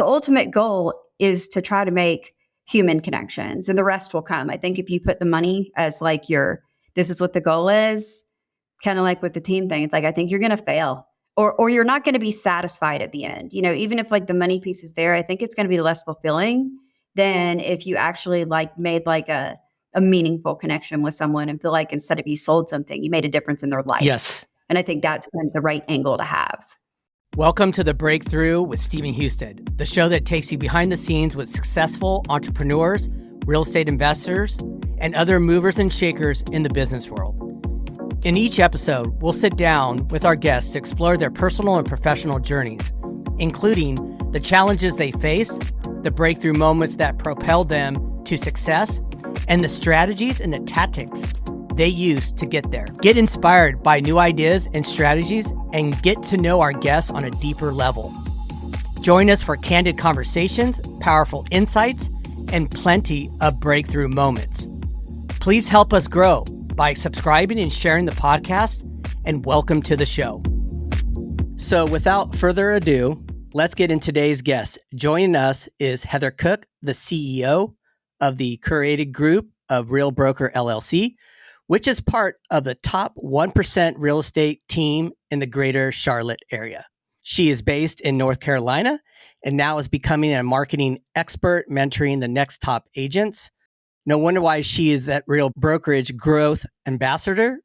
the ultimate goal is to try to make human connections, and the rest will come. I think if you put the money as like this is what the goal is, kind of like with the team thing, it's like, I think you're going to fail, or you're not going to be satisfied at the end. Even if like the money piece is there, I think it's going to be less fulfilling than if you actually like made like a meaningful connection with someone and feel like instead of you sold something, you made a difference in their life. Yes. And I think that's kind of the right angle to have. Welcome to The Breakthrough with Stephen Husted, the show that takes you behind the scenes with successful entrepreneurs, real estate investors, and other movers and shakers in the business world. In each episode, we'll sit down with our guests to explore their personal and professional journeys, including the challenges they faced, the breakthrough moments that propelled them to success, and the strategies and the tactics they use to get there. Get inspired by new ideas and strategies and get to know our guests on a deeper level. Join us for candid conversations, powerful insights, and plenty of breakthrough moments. Please help us grow by subscribing and sharing the podcast, and welcome to the show. So without further ado, let's get into today's guest. Joining us is Heather Cook, the CEO of the Curated Group of Real Broker LLC, which is part of the top 1% real estate team in the greater Charlotte area. She is based in North Carolina and now is becoming a marketing expert, mentoring the next top agents. No wonder why she is that Real Brokerage Growth Ambassador,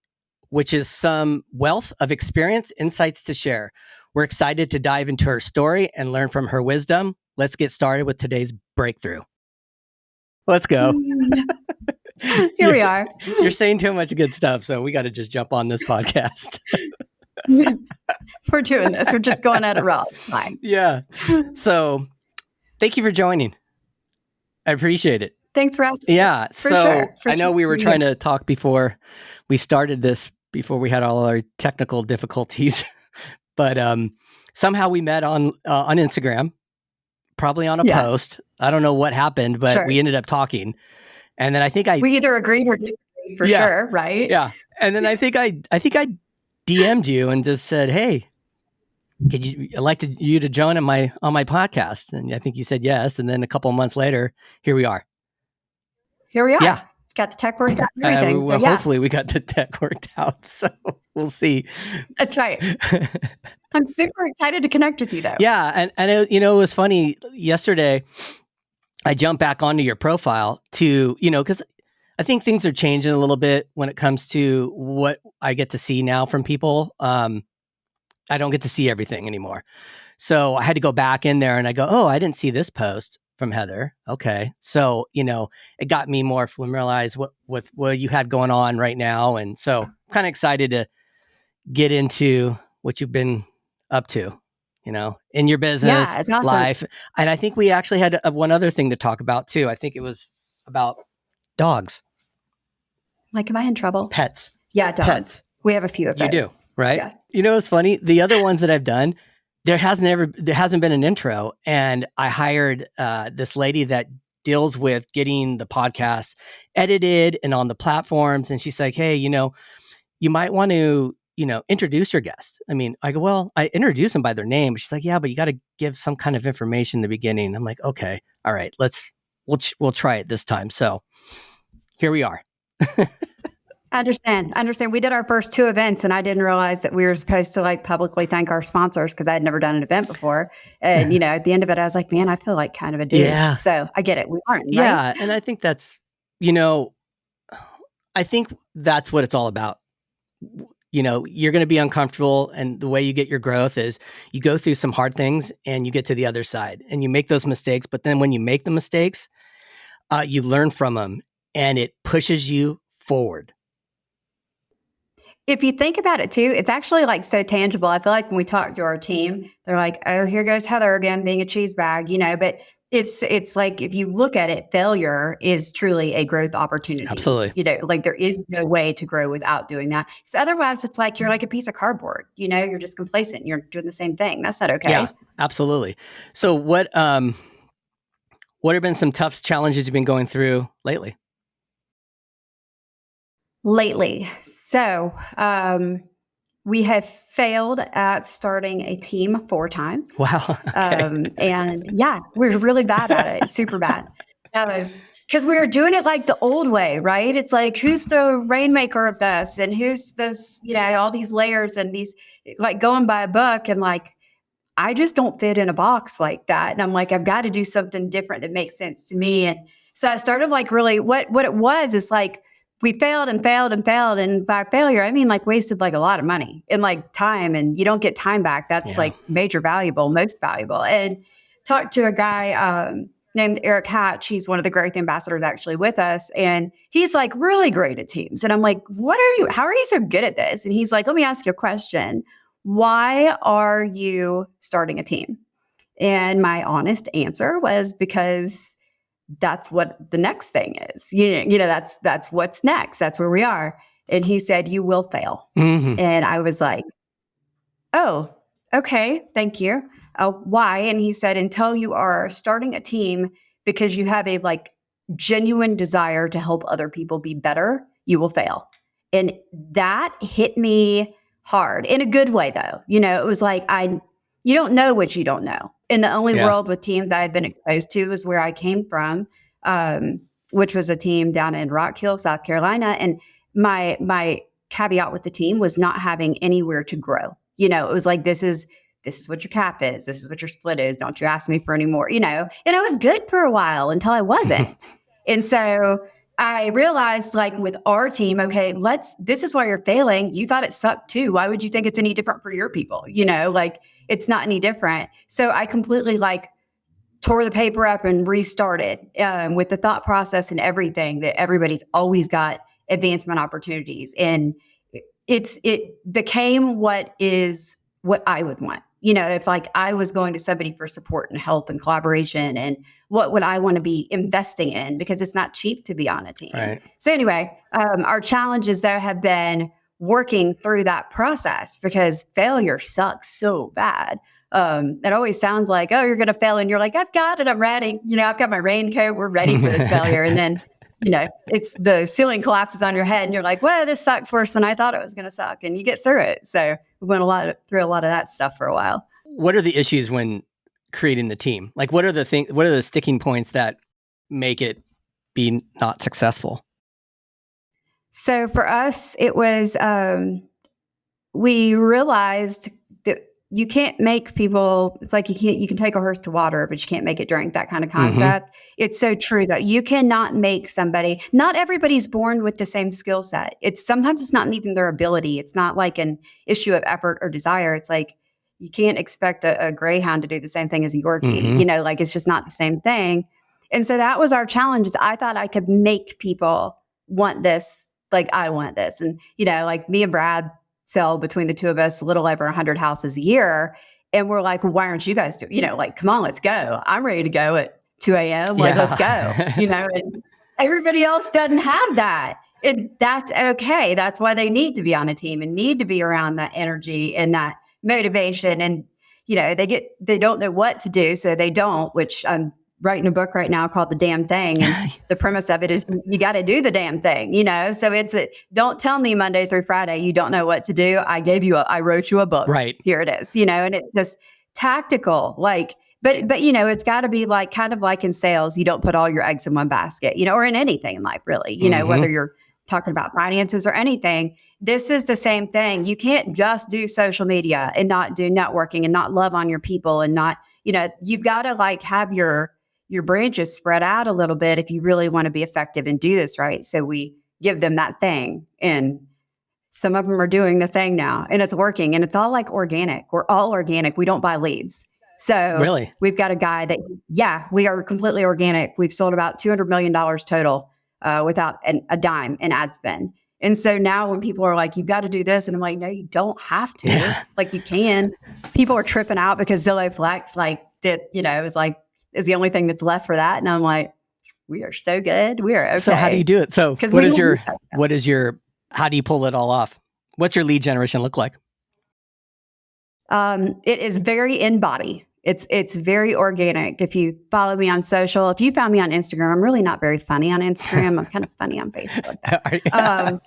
which is some wealth of experience, insights to share. We're excited to dive into her story and learn from her wisdom. Let's get started with today's breakthrough. Let's go. Here we are. You're saying too much good stuff, so we got to just jump on this podcast. We're doing this. We're just going at it raw. It's fine. Yeah. So thank you for joining. I appreciate it. Thanks for asking. Yeah. For so sure. I know we were trying to talk before we started this, before we had all our technical difficulties, but somehow we met on Instagram, probably on a post. I don't know what happened, but we ended up talking. And then I think we either agreed or disagreed for sure, right? Yeah. And then I think I DM'd you and just said, "Hey, I'd like you to join on my podcast." And I think you said yes. And then a couple of months later, here we are. Yeah. Got the tech worked out and everything. Hopefully we got the tech worked out. So we'll see. That's right. I'm super excited to connect with you though. Yeah. And it was funny yesterday. I jumped back onto your profile to, because I think things are changing a little bit when it comes to what I get to see now from people. I don't get to see everything anymore. So I had to go back in there and I go, oh, I didn't see this post from Heather. Okay. So, it got me more familiarized with what you had going on right now. And so I'm kind of excited to get into what you've been up to, in your business, it's awesome. Life. And I think we actually had one other thing to talk about too. I think it was about dogs. Like, am I in trouble? Pets. Yeah, dogs. Pets. We have a few of those. You do, right? Yeah. It's funny. The other ones that I've done, there hasn't been an intro. And I hired this lady that deals with getting the podcast edited and on the platforms. And she's like, hey, you might want to, introduce your guest. I mean, I go, well, I introduce them by their name. But she's like, yeah, but you got to give some kind of information in the beginning. I'm like, okay, all right, we'll try it this time. So here we are. I understand. We did our first 2 events and I didn't realize that we were supposed to publicly thank our sponsors because I had never done an event before. And, at the end of it, I was like, man, I feel like kind of a douche. Yeah. So I get it. We aren't, yeah. Right? And I think that's, I think that's what it's all about. You're going to be uncomfortable. And the way you get your growth is you go through some hard things and you get to the other side and you make those mistakes. But then when you make the mistakes, you learn from them and it pushes you forward. If you think about it too, it's actually so tangible. I feel like when we talk to our team, they're like, oh, here goes Heather again being a cheese bag, but it's like, if you look at it, failure is truly a growth opportunity. Absolutely. There is no way to grow without doing that. Because otherwise it's like, you're like a piece of cardboard, you're just complacent. You're doing the same thing. That's not okay. Yeah, absolutely. So what have been some tough challenges you've been going through lately? So we have failed at starting a team 4 times. Wow. Okay. And yeah, we're really bad at it, super bad. Because we were doing it like the old way, right? It's like, who's the rainmaker of this? And who's this, all these layers and these, like going by a book. And like, I just don't fit in a box like that. And I'm like, I've got to do something different that makes sense to me. And so I started like really what it was is like, we failed and failed and failed. And by failure, I mean like wasted like a lot of money and like time, and you don't get time back. That's like most valuable. And talked to a guy named Eric Hatch. He's one of the growth ambassadors actually with us. And he's like really great at teams. And I'm like, how are you so good at this? And he's like, let me ask you a question. Why are you starting a team? And my honest answer was because that's what the next thing is. That's what's next. That's where we are. And he said, you will fail. Mm-hmm. And I was like, oh, okay, thank you. Why? And he said, until you are starting a team because you have a like genuine desire to help other people be better, you will fail. And that hit me hard in a good way though. It was like, you don't know what you don't know. And the only world with teams I had been exposed to was where I came from, which was a team down in Rock Hill, South Carolina. And my caveat with the team was not having anywhere to grow. It was like, this is what your cap is. This is what your split is. Don't you ask me for any more, and I was good for a while until I wasn't. And so I realized like with our team, okay, this is why you're failing. You thought it sucked too. Why would you think it's any different for your people? Like it's not any different. So I completely like tore the paper up and restarted with the thought process and everything that everybody's always got advancement opportunities. And it became what I would want. If like I was going to somebody for support and help and collaboration, and what would I want to be investing in, because it's not cheap to be on a team. Right. So anyway, our challenges though have been working through that process, because failure sucks so bad. It always sounds like, oh, you're going to fail. And you're like, I've got it. I'm ready. I've got my raincoat. We're ready for this failure. And then, it's the ceiling collapses on your head and you're like, well, this sucks worse than I thought it was going to suck. And you get through it. So we went through a lot of that stuff for a while. What are the issues when creating the team? Like, what are the sticking points that make it be not successful? So for us, it was, we realized that you can't make people, it's like you can take a horse to water, but you can't make it drink, that kind of concept. Mm-hmm. It's so true that you cannot make somebody, not everybody's born with the same skill set. Sometimes it's not even their ability. It's not like an issue of effort or desire. It's like, you can't expect a greyhound to do the same thing as a Yorkie, mm-hmm. Like it's just not the same thing. And so that was our challenge. I thought I could make people want this, like I want this. And, like me and Brad sell between the two of us a little over 100 houses a year. And we're like, well, why aren't you guys doing, like, come on, let's go. I'm ready to go at 2 a.m. Like, let's go, and everybody else doesn't have that. And that's okay. That's why they need to be on a team and need to be around that energy and that motivation. And, they don't know what to do. So they don't, which I'm writing a book right now called The Damn Thing. And the premise of it is you got to do the damn thing, so don't tell me Monday through Friday, you don't know what to do. I wrote you a book. Right. Here it is, and it's just tactical, like, but it's got to be like, kind of like in sales, you don't put all your eggs in one basket, or in anything in life, really, mm-hmm. Whether you're talking about finances or anything, this is the same thing. You can't just do social media and not do networking and not love on your people and not, you've got to like have your branches spread out a little bit if you really want to be effective and do this right. So we give them that thing, and some of them are doing the thing now, and it's working, and it's all like organic. We're all organic. We don't buy leads. So really, we've got a guy that, we are completely organic. We've sold about $200 million total without a dime in ad spend. And so now when people are like, you've got to do this, and I'm like, no, you don't have to. Like, you can. People are tripping out because Zillow Flex is the only thing that's left for that. And I'm like, we are so good. We are okay. So how do you do it? So how do you pull it all off? What's your lead generation look like? It is very in body. It's very organic. If you follow me on social, if you found me on Instagram, I'm really not very funny on Instagram. I'm kind of funny on Facebook.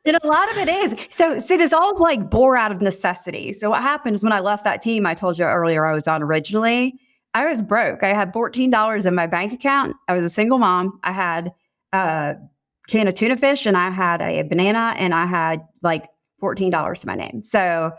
And a lot of it is. So see, this all like bore out of necessity. So what happened is when I left that team, I told you earlier I was on originally, I was broke. I had $14 in my bank account. I was a single mom. I had a can of tuna fish and I had a banana and I had like $14 to my name. So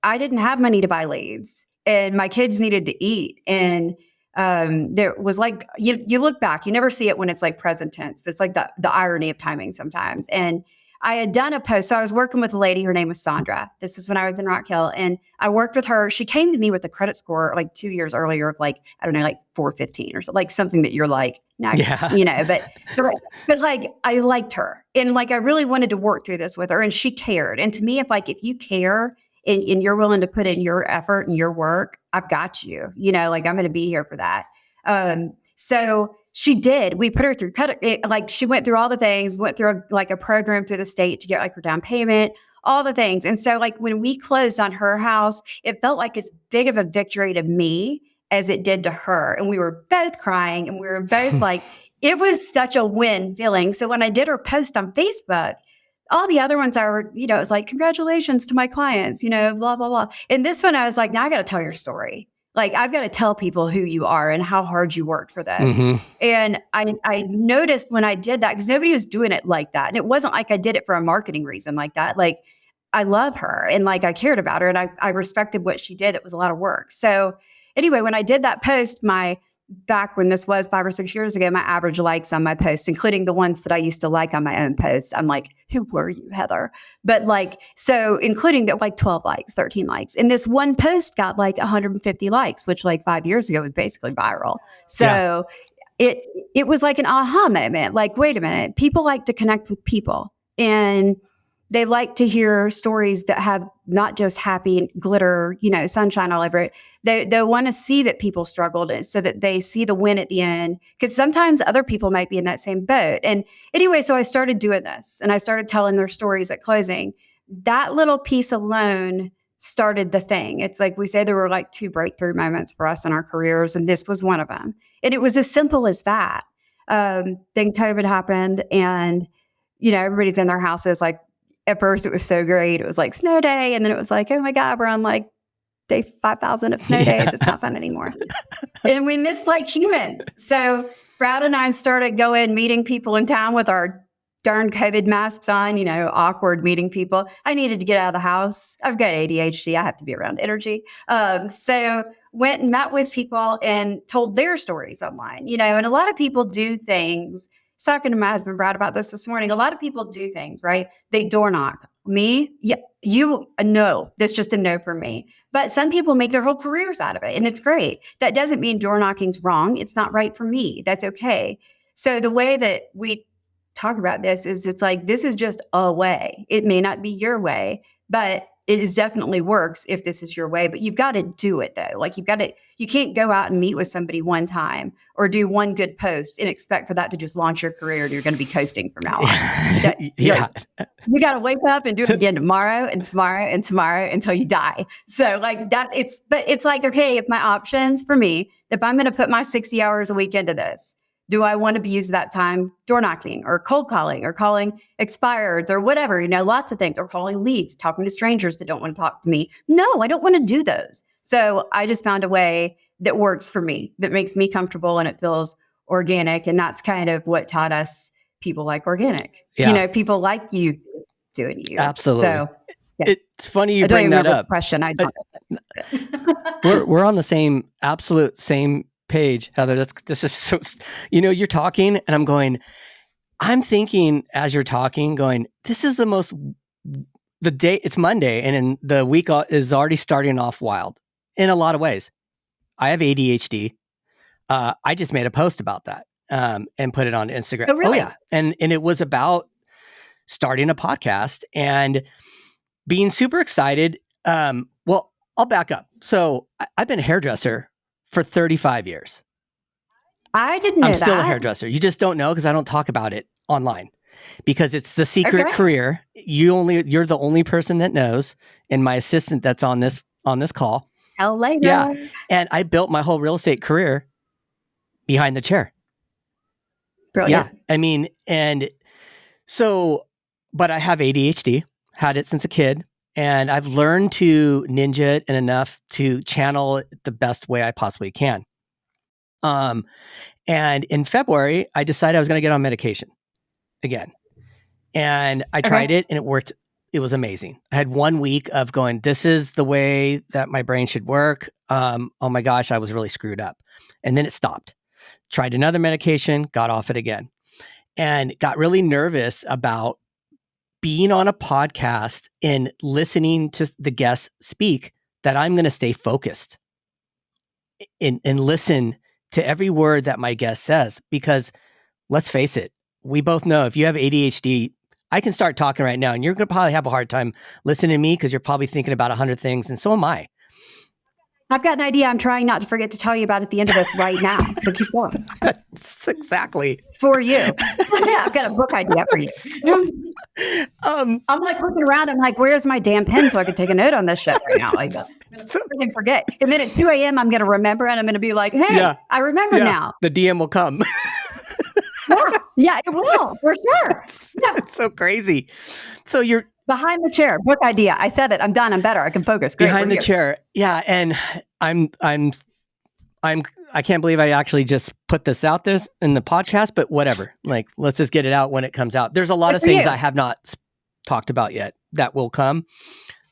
I didn't have money to buy leads and my kids needed to eat. And there was like, you look back, you never see it when it's like present tense. It's like the irony of timing sometimes. And I had done a post. So I was working with a lady, her name was Sandra. This is when I was in Rock Hill and I worked with her. She came to me with a credit score like 2 years earlier of like, I don't know, like 415 or so, like something that you're like, next, but like, I liked her and like, I really wanted to work through this with her and she cared. And to me, if you care and you're willing to put in your effort and your work, I've got you, like I'm going to be here for that. So she did. We put her through like she went through all the things, went through like a program through the state to get like her down payment, all the things. And so like when we closed on her house, it felt like as big of a victory to me as it did to her. And we were both crying and we were both like, it was such a win feeling. So when I did her post on Facebook, all the other ones it was like, congratulations to my clients, blah, blah, blah. And this one, I was like, now I got to tell your story. Like, I've got to tell people who you are and how hard you worked for this. Mm-hmm. And I noticed when I did that, because nobody was doing it like that. And it wasn't like I did it for a marketing reason like that. Like, I love her and like I cared about her and I respected what she did. It was a lot of work. So anyway, when I did that post, back when this was 5 or 6 years ago, my average likes on my posts, including the ones that I used to like on my own posts, I'm like, who were you, Heather? But like, so including that, like 12 likes, 13 likes. And this one post got like 150 likes, which like 5 years ago was basically viral. So it was like an aha moment. Like, wait a minute, people like to connect with people and they like to hear stories that have not just happy glitter, sunshine all over it. They want to see that people struggled so that they see the win at the end. Because sometimes other people might be in that same boat. And anyway, so I started doing this and I started telling their stories at closing. That little piece alone started the thing. It's like we say there were like 2 breakthrough moments for us in our careers. And this was one of them. And it was as simple as that. Then COVID happened and, everybody's in their houses like, at first, it was so great. It was like snow day. And then it was like, oh my God, we're on like day 5,000 of snow days. It's not fun anymore. And we missed like humans. So Brad and I started meeting people in town with our darn COVID masks on, awkward meeting people. I needed to get out of the house. I've got ADHD. I have to be around energy. So went and met with people and told their stories online, and a lot of people do things. I was talking to my husband, Brad, about this morning. A lot of people do things, right? They door knock. Me? Yeah, no, that's just a no for me. But some people make their whole careers out of it, and it's great. That doesn't mean door knocking's wrong. It's not right for me. That's okay. So the way that we talk about this is it's like, this is just a way. It may not be your way, but it is definitely works if this is your way, but you've got to do it though. Like you can't go out and meet with somebody one time or do one good post and expect for that to just launch your career and you're going to be coasting from now on. You got to wake up and do it again tomorrow and tomorrow and tomorrow until you die. So like but it's like, okay, if my options for me, if I'm going to put my 60 hours a week into this, do I want to use that time door knocking or cold calling or calling expireds or whatever, lots of things, or calling leads, talking to strangers that don't want to talk to me? No, I don't want to do those. So I just found a way that works for me, that makes me comfortable and it feels organic. And that's kind of what taught us people like organic. Yeah. People like you doing you. Absolutely. So yeah. It's funny you bring that up. Question. We're on the absolute same page, Heather. This is so, you're talking and I'm thinking as you're talking, going, this is the day, it's Monday and the week is already starting off wild in a lot of ways. I have ADHD. I just made a post about that and put it on Instagram. Oh, really? Oh yeah. And it was about starting a podcast and being super excited. Well, I'll back up. So I've been a hairdresser for 35 years. I didn't know that. I'm still a hairdresser. You just don't know because I don't talk about it online because it's the secret career. You're the only person that knows, and my assistant that's on this call. Tell later. Yeah. And I built my whole real estate career behind the chair. Brilliant. Yeah. I mean, and so but I have ADHD, had it since a kid, and I've learned to ninja it and enough to channel it the best way I possibly can. And in February, I decided I was going to get on medication again. And I tried it and it worked. It was amazing. I had 1 week of going, this is the way that my brain should work. Oh my gosh, I was really screwed up. And then it stopped. Tried another medication, got off it again, and got really nervous about being on a podcast and listening to the guests speak, that I'm going to stay focused and listen to every word that my guest says. Because let's face it, we both know if you have ADHD, I can start talking right now and you're going to probably have a hard time listening to me because you're probably thinking about 100 things. And so am I. I've got an idea I'm trying not to forget to tell you about at the end of this right now. So keep going. That's exactly. For you. Yeah, I've got a book idea for you. I'm like looking around. I'm like, where's my damn pen so I can take a note on this shit right now? Like, I'm going to freaking forget. And then at 2 a.m., I'm going to remember and I'm going to be like, hey, I remember now. The DM will come. Yeah, it will, for sure. Yeah. It's so crazy. So you're behind the chair, book idea. I said it. I'm done. I'm better. I can focus. Great, behind the chair. Yeah. And I can't believe I actually just put this out there in the podcast, but whatever. Like, let's just get it out when it comes out. There's a lot of things I have not talked about yet that will come.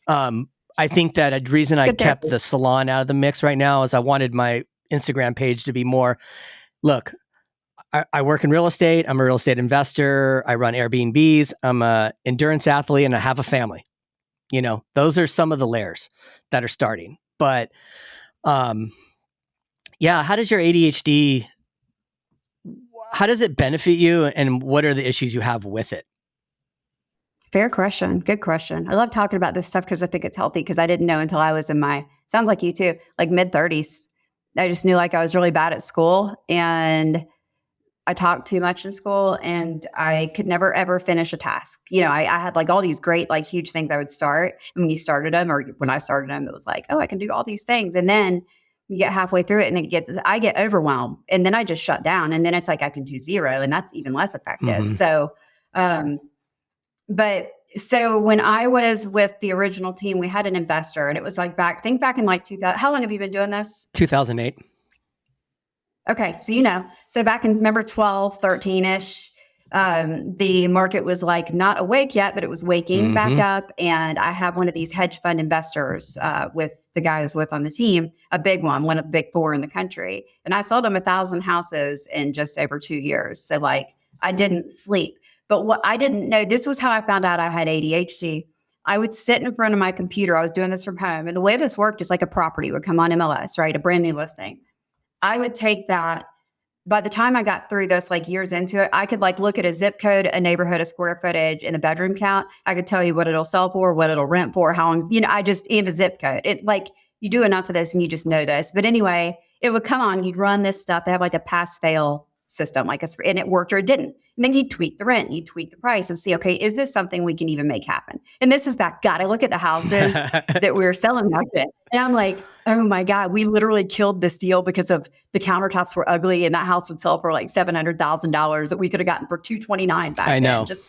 I think that a reason I kept the salon out of the mix right now is I wanted my Instagram page to be more, look, I work in real estate. I'm a real estate investor. I run Airbnbs. I'm an endurance athlete and I have a family. You know, those are some of the layers that are starting. But yeah, how does your ADHD, how does it benefit you and what are the issues you have with it? Fair question. Good question. I love talking about this stuff because I think it's healthy because I didn't know until I was in my, sounds like you too, like mid-30s. I just knew like I was really bad at school and I talked too much in school and I could never, ever finish a task. You know, I had like all these great, like huge things I would start. And when you started them or when I started them, it was like, oh, I can do all these things. And then you get halfway through it and I get overwhelmed and then I just shut down. And then it's like, I can do 0 and that's even less effective. Mm-hmm. So, so when I was with the original team, we had an investor and it was like think back in like 2000, how long have you been doing this? 2008. Okay. So back in, remember 12, 13-ish, the market was like not awake yet, but it was waking back up. And I have one of these hedge fund investors with the guy I was with on the team, a big one of the big 4 in the country. And I sold him 1,000 houses in just over 2 years. So like I didn't sleep. But what I didn't know, this was how I found out I had ADHD. I would sit in front of my computer. I was doing this from home. And the way this worked is like a property would come on MLS, right? A brand new listing. I would take that. By the time I got through this, like years into it, I could like look at a zip code, a neighborhood, a square footage, and a bedroom count. I could tell you what it'll sell for, what it'll rent for, how long, and a zip code. It like you do enough of this and you just know this. But anyway, it would come on, you'd run this stuff. They have like a pass fail system, and it worked or it didn't. And then you'd tweak the rent, you'd tweak the price and see, okay, is this something we can even make happen? And this is back, God, I look at the houses that we were selling back then. And I'm like, oh my God, we literally killed this deal because of the countertops were ugly and that house would sell for like $700,000 that we could have gotten for $229 back then. I know. Just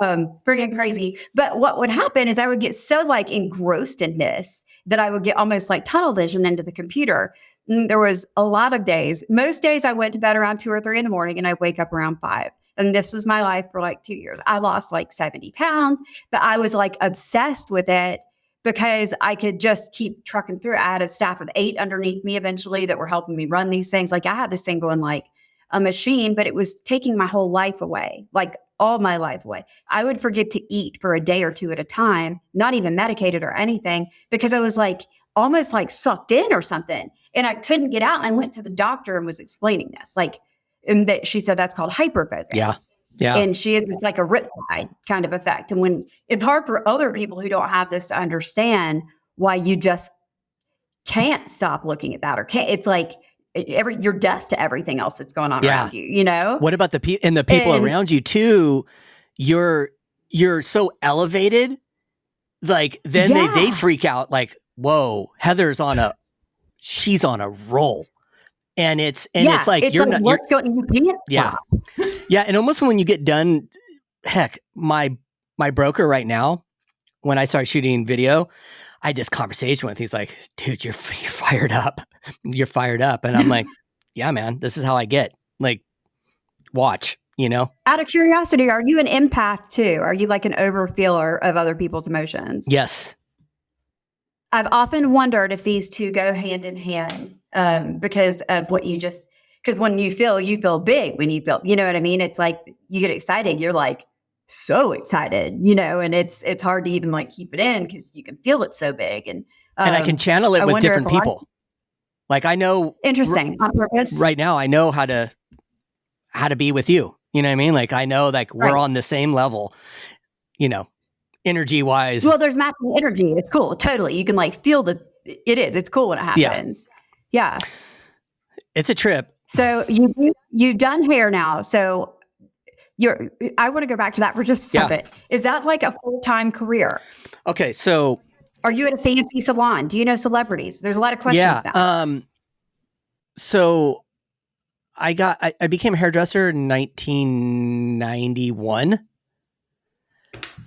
freaking crazy. But what would happen is I would get so like engrossed in this that I would get almost like tunnel vision into the computer. And there was a lot of days. Most days I went to bed around 2 or 3 in the morning and I wake up around 5. And this was my life for like 2 years. I lost like 70 pounds, but I was like obsessed with it because I could just keep trucking through. I had a staff of 8 underneath me eventually that were helping me run these things. Like I had this thing going like a machine, but it was taking my whole life away, like all my life away. I would forget to eat for a day or 2 at a time, not even medicated or anything, because I was like almost like sucked in or something. And I couldn't get out. And I went to the doctor and was explaining this, like, and that she said that's called hyperfocus. Yeah. Yeah. And it's like a riptide kind of effect. And when it's hard for other people who don't have this to understand why you just can't stop looking at that or can't, it's like you're deaf to everything else that's going on around you, you know? What about the people around you too? You're so elevated. Like then they freak out like, whoa, Heather's she's on a roll. And it's like, what's going, you can't stop. Yeah. And almost when you get done heck, my broker right now, when I start shooting video, I had this conversation with, he's like, dude, you're fired up. You're fired up. And I'm like, yeah, man, this is how I get. Like, watch, Out of curiosity, are you an empath too? Are you like an overfeeler of other people's emotions? Yes. I've often wondered if these two go hand in hand because of what you just, because when you feel big. When you feel, you know what I mean? It's like you get excited. You're like so excited, and it's hard to even like keep it in because you can feel it so big. And I can channel it with different people. Like I know. Interesting. On purpose. Right now, I know how to be with you. You know what I mean? Like I know like we're on the same level, energy wise. Well, there's matching energy. It's cool. Totally. You can like feel it's cool when it happens. Yeah. It's a trip. So you've done hair now. So I want to go back to that for just a second. Is that like a full-time career? Okay. So are you at a fancy salon? Do you know celebrities? There's a lot of questions now. So I became a hairdresser in 1991.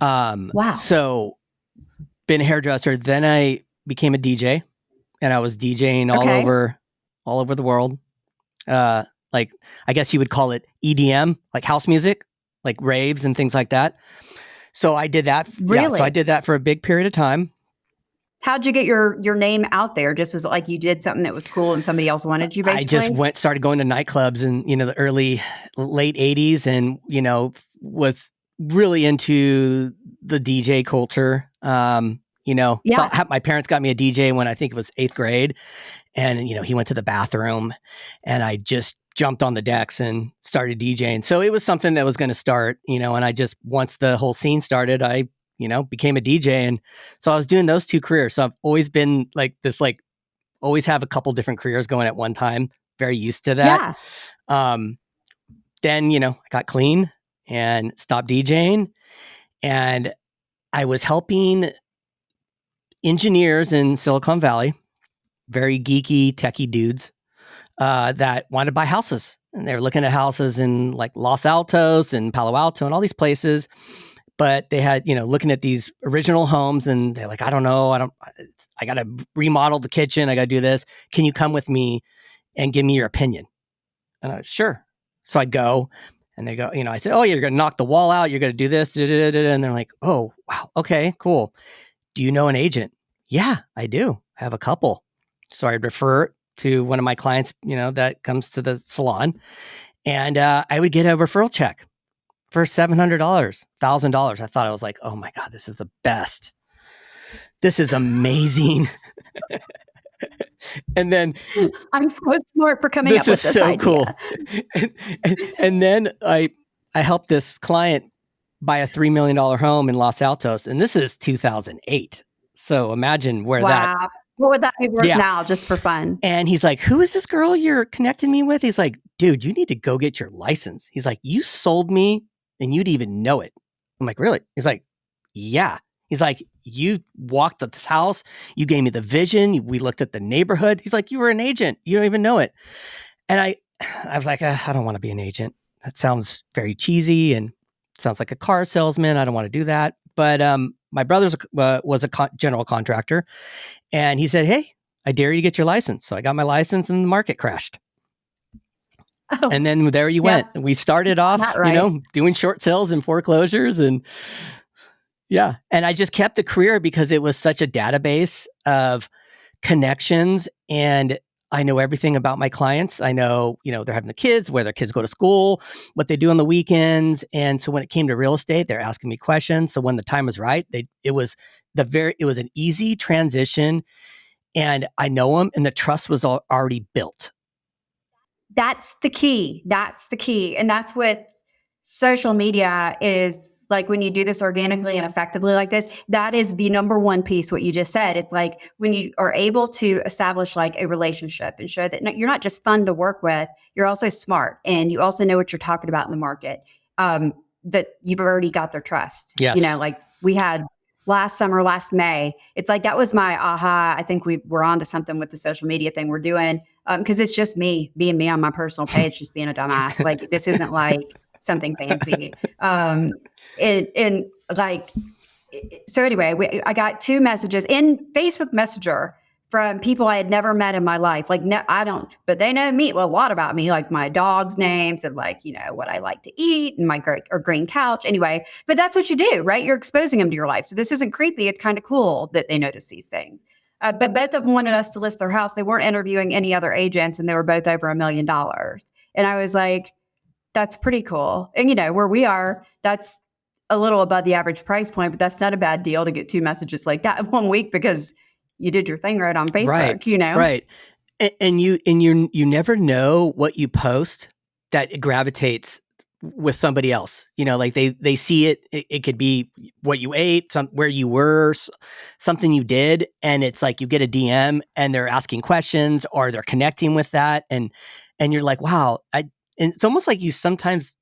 Wow. So been a hairdresser. Then I became a DJ and I was DJing all over the world. Like, I guess you would call it EDM, like house music, like raves and things like that. So I did that. Really? Yeah, so I did that for a big period of time. How'd you get your name out there? Just was it like you did something that was cool and somebody else wanted you, basically? I just started going to nightclubs in, the late 80s and, was really into the DJ culture. My parents got me a DJ when I think it was 8th grade. And, he went to the bathroom and I just jumped on the decks and started DJing. So it was something that was going to start, and I just, once the whole scene started, I, became a DJ. And so I was doing those two careers. So I've always been like this, like always have a couple different careers going at one time. Very used to that. Yeah. Then, I got clean and stopped DJing. And I was helping engineers in Silicon Valley, very geeky, techie dudes that wanted to buy houses. And they were looking at houses in like Los Altos and Palo Alto and all these places. But they had, looking at these original homes and they're like, I don't know. I got to remodel the kitchen. I got to do this. Can you come with me and give me your opinion? And I was, sure. So I go and they go, I said, oh, you're going to knock the wall out. You're going to do this. And they're like, oh, wow. Okay, cool. Do you know an agent? Yeah, I do. I have a couple. So I'd refer to one of my clients, that comes to the salon, and I would get a referral check for $700, $1,000. I thought, I was like, oh my God, this is the best. This is amazing. And then I'm so smart for coming up with this idea. Cool. And then I helped this client buy a $3 million home in Los Altos, and this is 2008. So imagine where that. What would that be worth now, just for fun? And he's like, who is this girl you're connecting me with? He's like, dude, you need to go get your license. He's like, you sold me and you'd even know it. I'm like, really? He's like, yeah. He's like, you walked to this house. You gave me the vision. We looked at the neighborhood. He's like, you were an agent. You don't even know it. And I was like, I don't want to be an agent. That sounds very cheesy and sounds like a car salesman. I don't want to do that. But my brother was a general contractor, and he said, hey, I dare you to get your license. So I got my license and the market crashed. Oh, and then there you went. We started off, doing short sales and foreclosures. And and I just kept the career because it was such a database of connections. And I know everything about my clients. I know, they're having the kids, where their kids go to school, what they do on the weekends. And so when it came to real estate, they're asking me questions. So when the time was right, it was an easy transition, and I know them, and the trust was already built. That's the key. And that's what social media is like. When you do this organically and effectively like this, that is the number one piece, what you just said. It's like when you are able to establish like a relationship and show that you're not just fun to work with, you're also smart, and you also know what you're talking about in the market, that you've already got their trust. Yes. Like we had last May, it's like, that was my aha. I think we're onto something with the social media thing we're doing. Cause it's just me being me on my personal page, just being a dumbass. Like, this isn't like something fancy. And like, so anyway, I got 2 messages in Facebook Messenger from people I had never met in my life. Like, no, I don't, but they know me, well, a lot about me, like my dog's names and like, you know, what I like to eat and my green couch. Anyway, but that's what you do, right? You're exposing them to your life. So this isn't creepy. It's kind of cool that they notice these things. But both of them wanted us to list their house. They weren't interviewing any other agents, and they were both over $1 million. And I was like, that's pretty cool. And, you know, where we are, that's a little above the average price point, but that's not a bad deal to get 2 messages like that in 1 week because you did your thing right on Facebook, right, you know? Right. And you never know what you post that gravitates with somebody else. You know, like they see it. It could be what you ate, where you were, something you did, and it's like you get a DM and they're asking questions or they're connecting with that, and you're like, wow. And it's almost like you sometimes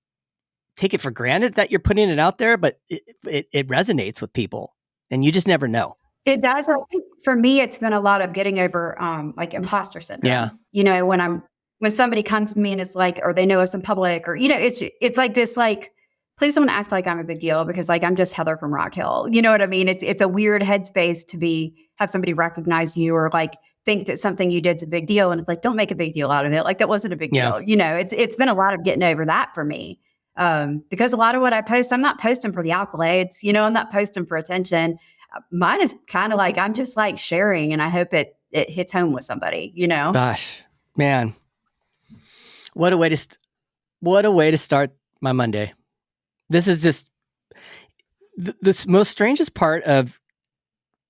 take it for granted that you're putting it out there, but it resonates with people, and you just never know. It does. I think for me, it's been a lot of getting over like imposter syndrome. Yeah. You know, when somebody comes to me and it's like, or they know us in public, or, you know, it's like this, like, please don't act like I'm a big deal because like I'm just Heather from Rock Hill. You know what I mean? It's a weird headspace to have somebody recognize you or like think that something you did is a big deal. And it's like, don't make a big deal out of it. Like that wasn't a big deal. You know, it's been a lot of getting over that for me. Because a lot of what I post, I'm not posting for the accolades, you know, I'm not posting for attention. Mine is kind of like, I'm just like sharing, and I hope it hits home with somebody, you know? Gosh, man, what a way to start my Monday. This is just the most strangest part of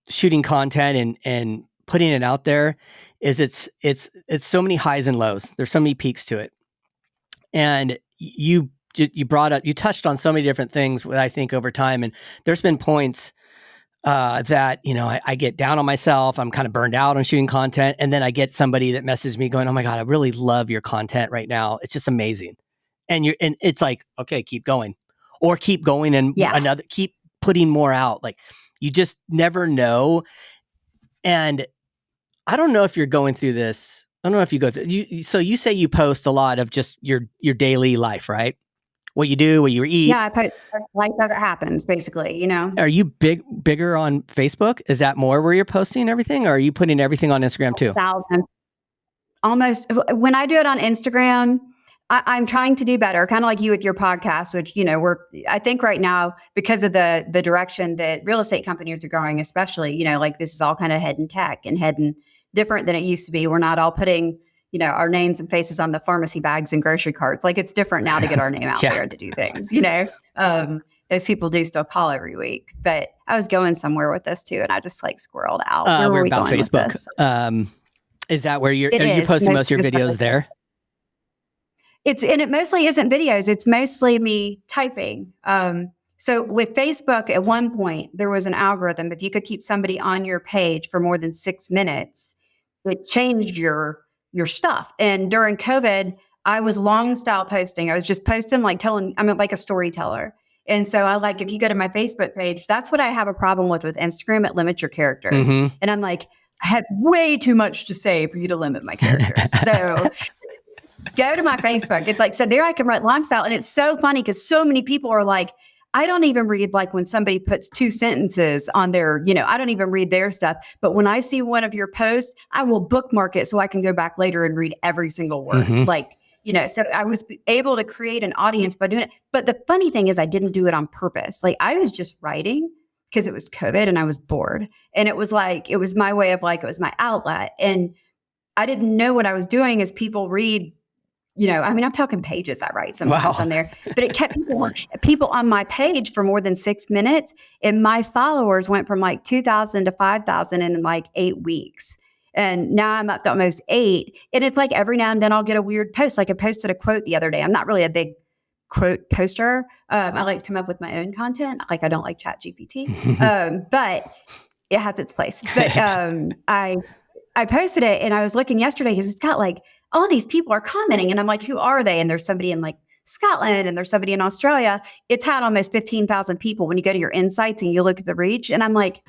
shooting content and putting it out there is it's so many highs and lows. There's so many peaks to it. And you touched on so many different things, I think, over time. And there's been points that, you know, I get down on myself. I'm kind of burned out on shooting content. And then I get somebody that messages me going, oh my God, I really love your content right now. It's just amazing. And it's like, okay, keep going and keep putting more out. Like you just never know. And I don't know if you're going through this. I don't know if you go through, so you say you post a lot of just your daily life, right? What you do, what you eat. Yeah, I post life as it happens, basically, you know. Are you bigger on Facebook? Is that more where you're posting everything, or are you putting everything on Instagram too? 1,000. Almost. When I do it on Instagram, I'm trying to do better, kind of like you with your podcast, which, you know, I think right now, because of the direction that real estate companies are going, especially, you know, like this is all kind of heading tech and heading different than it used to be. We're not all putting, you know, our names and faces on the pharmacy bags and grocery carts. Like it's different now to get our name out there to do things, you know, as people do still call every week. But I was going somewhere with this too. And I just like squirreled out. Where were we about going Facebook. With this? Is that where are you posting most of your videos there? And it mostly isn't videos. It's mostly me typing. So with Facebook, at one point, there was an algorithm. If you could keep somebody on your page for more than 6 minutes, it changed your stuff. And during COVID, I was long style posting. I was just posting, like I'm like a storyteller. And so I like, if you go to my Facebook page, that's what I have a problem with Instagram. It limits your characters. Mm-hmm. And I'm like, I had way too much to say for you to limit my characters. So go to my Facebook. It's like, so there I can write long style. And it's so funny because so many people are like, I don't even read like when somebody puts 2 sentences on their, you know, I don't even read their stuff. But when I see one of your posts, I will bookmark it so I can go back later and read every single word. Mm-hmm. Like, you know, so I was able to create an audience by doing it. But the funny thing is I didn't do it on purpose. Like I was just writing because it was COVID and I was bored. And it was like, it was my way of like, it was my outlet. And I didn't know what I was doing as people read, you know, I mean, I'm talking pages I write sometimes on there, but it kept people on my page for more than 6 minutes. And my followers went from like 2,000 to 5,000 in like 8 weeks. And now I'm up to almost 8. And it's like every now and then I'll get a weird post. Like I posted a quote the other day. I'm not really a big quote poster. I like to come up with my own content. Like I don't like ChatGPT, but it has its place. But I posted it and I was looking yesterday because it's got like, all these people are commenting and I'm like, who are they? And there's somebody in like Scotland and there's somebody in Australia. It's had almost 15,000 people when you go to your insights and you look at the reach. And I'm like,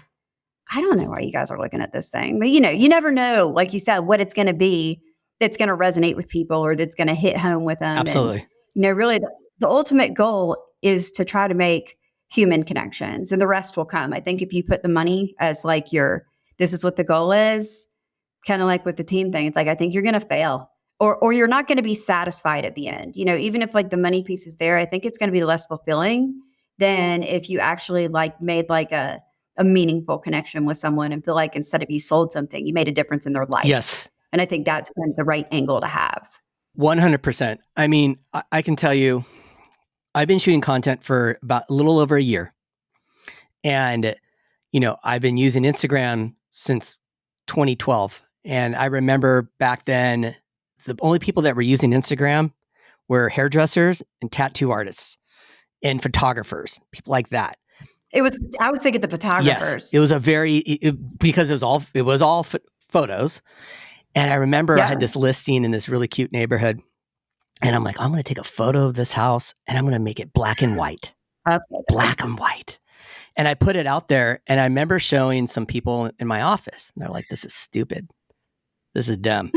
I don't know why you guys are looking at this thing. But, you know, you never know, like you said, what it's going to be that's going to resonate with people or that's going to hit home with them. Absolutely. And, you know, really the ultimate goal is to try to make human connections, and the rest will come. I think if you put the money as like this is what the goal is, kind of like with the team thing, it's like, I think you're going to fail, or you're not going to be satisfied at the end. Even if like the money piece is there, I think it's going to be less fulfilling than if you actually like made like a meaningful connection with someone and feel like instead of you sold something, you made a difference in their life. Yes. And I think that's kind of the right angle to have. 100%. I mean, I can tell you, I've been shooting content for about a little over a year. And, I've been using Instagram since 2012. And I remember back then, the only people that were using Instagram were hairdressers and tattoo artists and photographers, people like that. I would think of the photographers. Yes, it was because it was all photos. And I remember I had this listing in this really cute neighborhood, and I'm like, I'm going to take a photo of this house and I'm going to make it black and white. Okay. Black and white. And I put it out there, and I remember showing some people in my office, and they're like, this is stupid. This is dumb.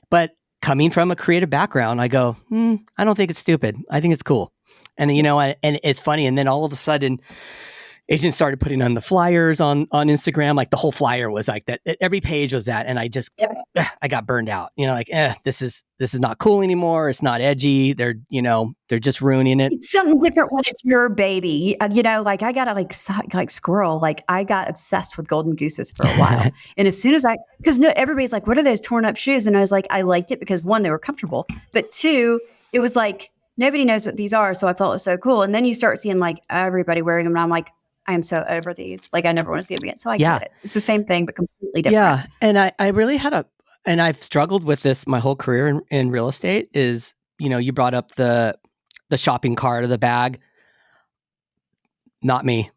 But coming from a creative background, I go, I don't think it's stupid. I think it's cool. And and it's funny. And then all of a sudden, agents started putting on the flyers on Instagram. Like the whole flyer was like that. Every page was that. And I just, I got burned out, this is not cool anymore. It's not edgy. They're just ruining it. It's something different when it's your baby. I got like squirrel. Like I got obsessed with golden gooses for a while. And as soon as because everybody's like, what are those torn up shoes? And I was like, I liked it because one, they were comfortable. But two, it was like, nobody knows what these are. So I felt it was so cool. And then you start seeing like everybody wearing them. And I'm like, I am so over these. Like I never want to see them again. So I get it. It's the same thing, but completely different. Yeah. And I really had and I've struggled with this my whole career in real estate is, you brought up the shopping cart or the bag. Not me.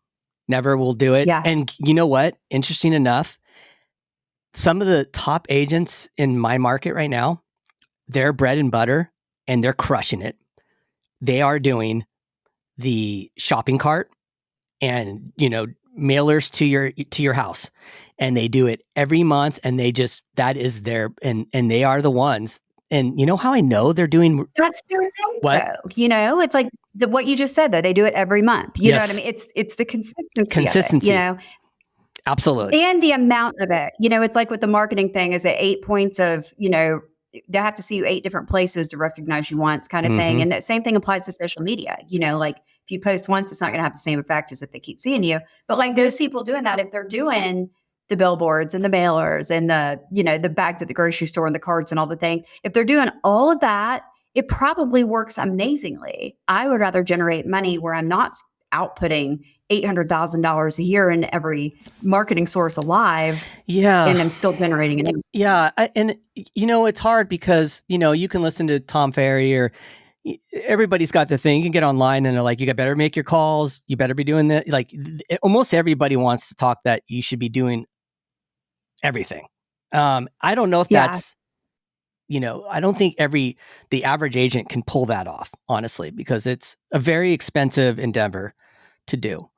Never will do it. Yeah. And you know what? Interesting enough, some of the top agents in my market right now, they're bread and butter and they're crushing it. They are doing the shopping cart and, mailers to your house, and they do it every month, and that is their, and they are the ones. And you know how I know they're doing that's their thing, what? Though. It's like what you just said, though. They do it every month. You know what I mean? It's the consistency. Of it, Absolutely. And the amount of it. It's like with the marketing thing, is it 8 points of, they have to see you 8 different places to recognize you once kind of thing. And that same thing applies to social media. Like if you post once, it's not going to have the same effect as if they keep seeing you. But like those people doing that, if they're doing the billboards and the mailers and the bags at the grocery store and the cards and all the things, if they're doing all of that, it probably works amazingly. I would rather generate money where I'm not outputting $800,000 a year in every marketing source alive. Yeah. And I'm still generating an income. Yeah. And it's hard because, you can listen to Tom Ferry or everybody's got the thing. You can get online and they're like, you better make your calls. You better be doing that. Like almost everybody wants to talk that you should be doing everything. I don't know if that's, I don't think the average agent can pull that off, honestly, because it's a very expensive endeavor to do.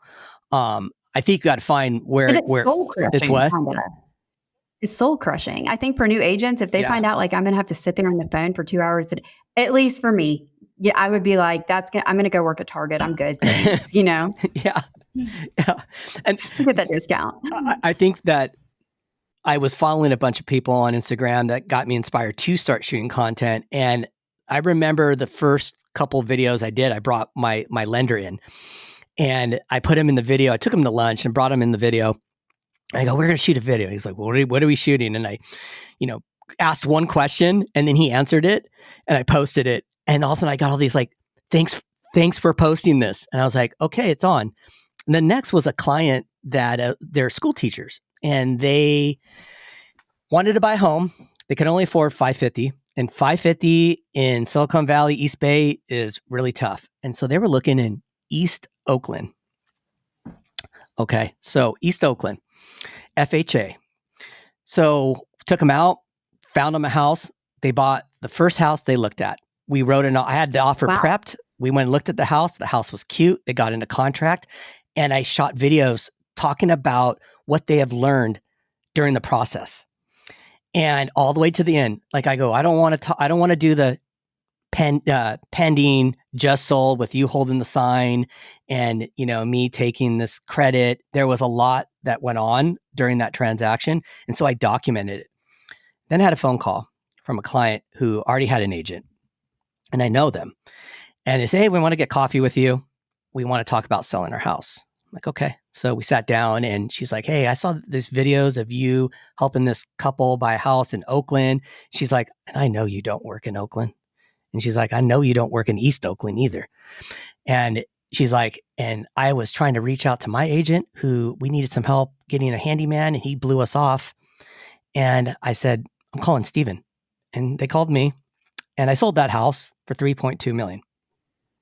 I think you got to find where soul crushing. It's what? It's soul crushing. I think for new agents, if they find out like I'm going to have to sit there on the phone for 2 hours, at least for me, I would be like, I'm going to go work at Target. I'm good. Thanks, Yeah. And get that discount. I think that I was following a bunch of people on Instagram that got me inspired to start shooting content. And I remember the first couple of videos I did, I brought my lender in and I put him in the video. I took him to lunch and brought him in the video. And I go, we're going to shoot a video. He's like, well, what are we shooting? And I, asked one question and then he answered it and I posted it. And all of a sudden I got all these like, thanks for posting this. And I was like, okay, it's on. And then next was a client that they're school teachers and they wanted to buy a home. They could only afford $550, and $550 in Silicon Valley, East Bay is really tough. And so they were looking in East Oakland. Okay. So East Oakland, FHA. So took them out, found them a house. They bought the first house they looked at. We wrote I had the offer prepped. We went and looked at the house. The house was cute. They got into contract and I shot videos talking about what they have learned during the process and all the way to the end. Like I go, I don't want to do the pending, just sold with you holding the sign and, me taking this credit. There was a lot that went on during that transaction. And so I documented it. Then I had a phone call from a client who already had an agent, and I know them. And they say, hey, we want to get coffee with you. We want to talk about selling our house. I'm like, okay. So we sat down and she's like, hey, I saw these videos of you helping this couple buy a house in Oakland. She's like, and I know you don't work in Oakland. And she's like, I know you don't work in East Oakland either. And she's like, and I was trying to reach out to my agent who we needed some help getting a handyman and he blew us off. And I said, I'm calling Stephen. And they called me and I sold that house for $3.2 million.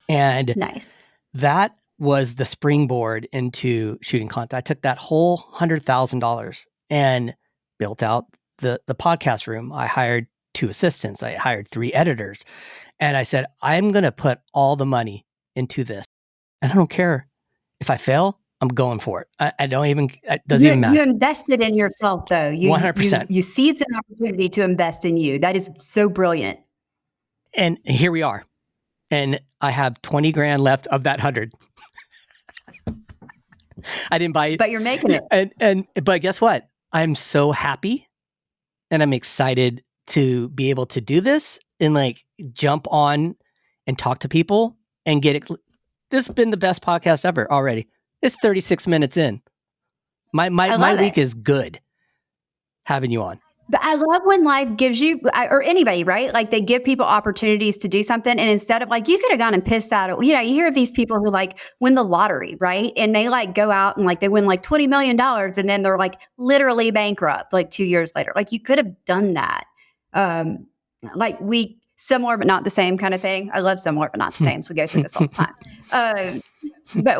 And nice. That was the springboard into shooting content. I took that whole $100,000 and built out the podcast room. I hired 2 assistants. I hired 3 editors. And I said, I'm going to put all the money into this. And I don't care if I fail, I'm going for it. I don't even, it doesn't even matter. You invested in yourself though. 100%. You seized an opportunity to invest in you. That is so brilliant. And here we are. And I have 20 grand left of that 100. I didn't buy it. But you're making it. But guess what? I'm so happy and I'm excited to be able to do this and like jump on and talk to people and get it. This has been the best podcast ever already. It's 36 minutes in. My week is good having you on. But I love when life gives you, or anybody, right? Like they give people opportunities to do something. And instead of like, you could have gone and pissed out. You hear of these people who like win the lottery, right? And they like go out and like they win like $20 million and then they're like literally bankrupt like 2 years later. Like you could have done that. Similar but not the same kind of thing. I love similar but not the same. So we go through this all the time. But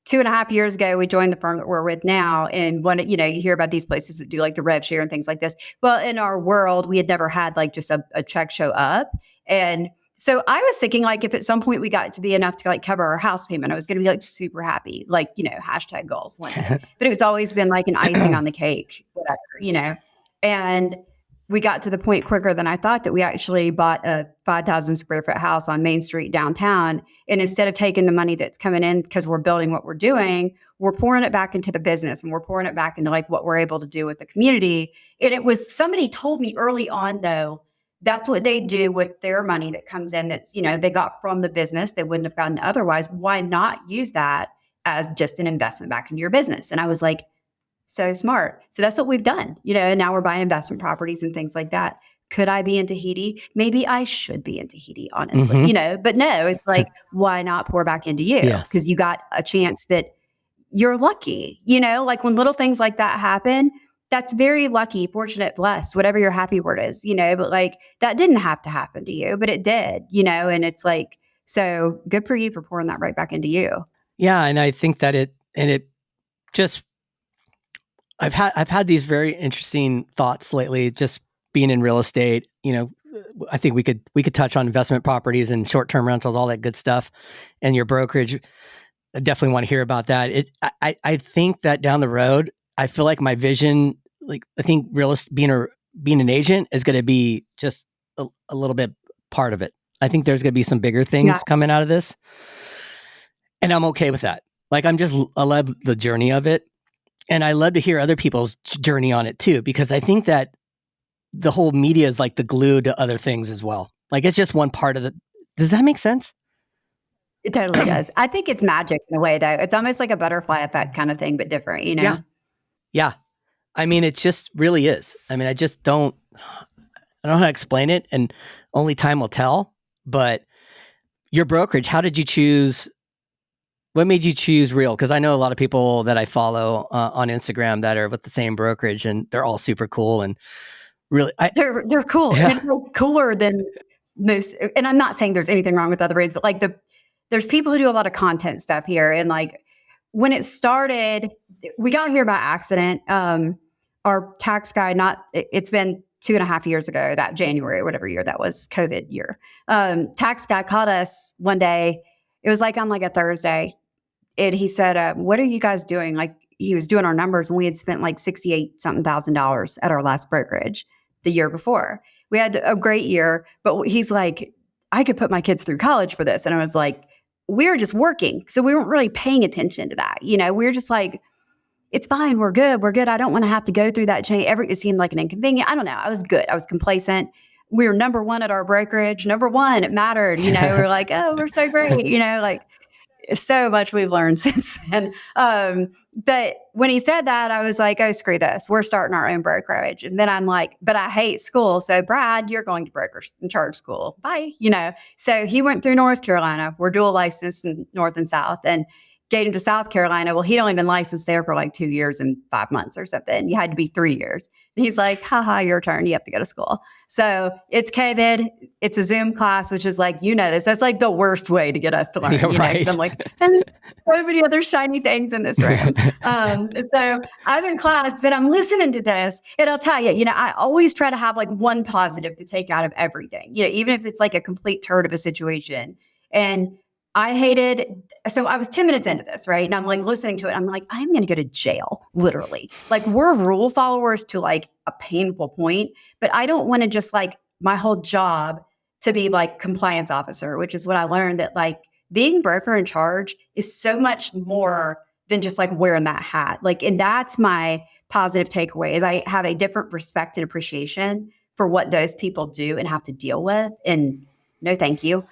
2.5 years ago, we joined the firm that we're with now. And you hear about these places that do like the rev share and things like this. Well, in our world, we had never had like just a check show up. And so I was thinking like, if at some point we got to be enough to like cover our house payment, I was going to be like super happy, like, hashtag goals. But it's always been like an icing on the cake, whatever, and we got to the point quicker than I thought that we actually bought a 5,000 square foot house on Main Street downtown. And instead of taking the money that's coming in because we're building what we're doing, we're pouring it back into the business and we're pouring it back into like what we're able to do with the community. And it was, somebody told me early on though, that's what they do with their money that comes in. That's, they got from the business they wouldn't have gotten otherwise. Why not use that as just an investment back into your business? And I was like, so smart. So that's what we've done, and now we're buying investment properties and things like that. Could I be in Tahiti? Maybe I should be in Tahiti, honestly, but no, it's like, why not pour back into you? Because you got a chance that you're lucky, like when little things like that happen, that's very lucky, fortunate, blessed, whatever your happy word is, but like that didn't have to happen to you, but it did, and it's like, so good for you for pouring that right back into you. Yeah. And I think that it just, I've had these very interesting thoughts lately, just being in real estate. I think we could touch on investment properties and short-term rentals, all that good stuff, and your brokerage. I definitely want to hear about that. I think that down the road, I feel like my vision, like I think being an agent is going to be just a little bit part of it. I think there's going to be some bigger things coming out of this, and I'm okay with that. Like I love the journey of it. And I love to hear other people's journey on it too, because I think that the whole media is like the glue to other things as well. Like it's just one part of it. Does that make sense? It totally does. I think it's magic in a way though. It's almost like a butterfly effect kind of thing, but different, Yeah. I mean, it just really is. I mean, I don't know how to explain it and only time will tell, but your brokerage, how did you choose? What made you choose Real? Because I know a lot of people that I follow on Instagram that are with the same brokerage, and they're all super cool and really. They're cool. Yeah. And they're cooler than most. And I'm not saying there's anything wrong with other brands, but like there's people who do a lot of content stuff here. And like when it started, we got here by accident. Our tax guy, it's been 2.5 years ago, that January, whatever year that was, COVID year. Tax guy called us one day. It was like on like a Thursday. And he said, what are you guys doing? Like he was doing our numbers and we had spent like $68,000 at our last brokerage the year before. we had a great year, but he's like, I could put my kids through college for this. And I was like, we were just working. So we weren't really paying attention to that. We were just like, it's fine. We're good. We're good. I don't want to have to go through that chain. It seemed like an inconvenience. I don't know. I was good. I was complacent. We were number one at our brokerage. Number one. It mattered. We're like, oh, we're so great. Like so much we've learned since then. But when he said that, I was like, oh, screw this. We're starting our own brokerage. And then I'm like, but I hate school. So Brad, you're going to broker and charge school. Bye. So he went through North Carolina. We're dual licensed in North and South, and get him to South Carolina. Well, he'd only been licensed there for like 2 years and 5 months or something. You had to be 3 years. And he's like, haha, your turn. You have to go to school. So it's COVID. It's a Zoom class, which is like, this. That's like the worst way to get us to learn. Right. So I'm like, and so many other shiny things in this room. So I'm in class, but I'm listening to this. And I'll tell you, I always try to have like one positive to take out of everything, even if it's like a complete turd of a situation. And I was 10 minutes into this, right? And I'm like listening to it. I'm like, I'm going to go to jail, literally. Like we're rule followers to like a painful point, but I don't want to just like my whole job to be like compliance officer, which is what I learned, that like being broker in charge is so much more than just like wearing that hat. Like, and that's my positive takeaway is I have a different respect and appreciation for what those people do and have to deal with. And no, thank you.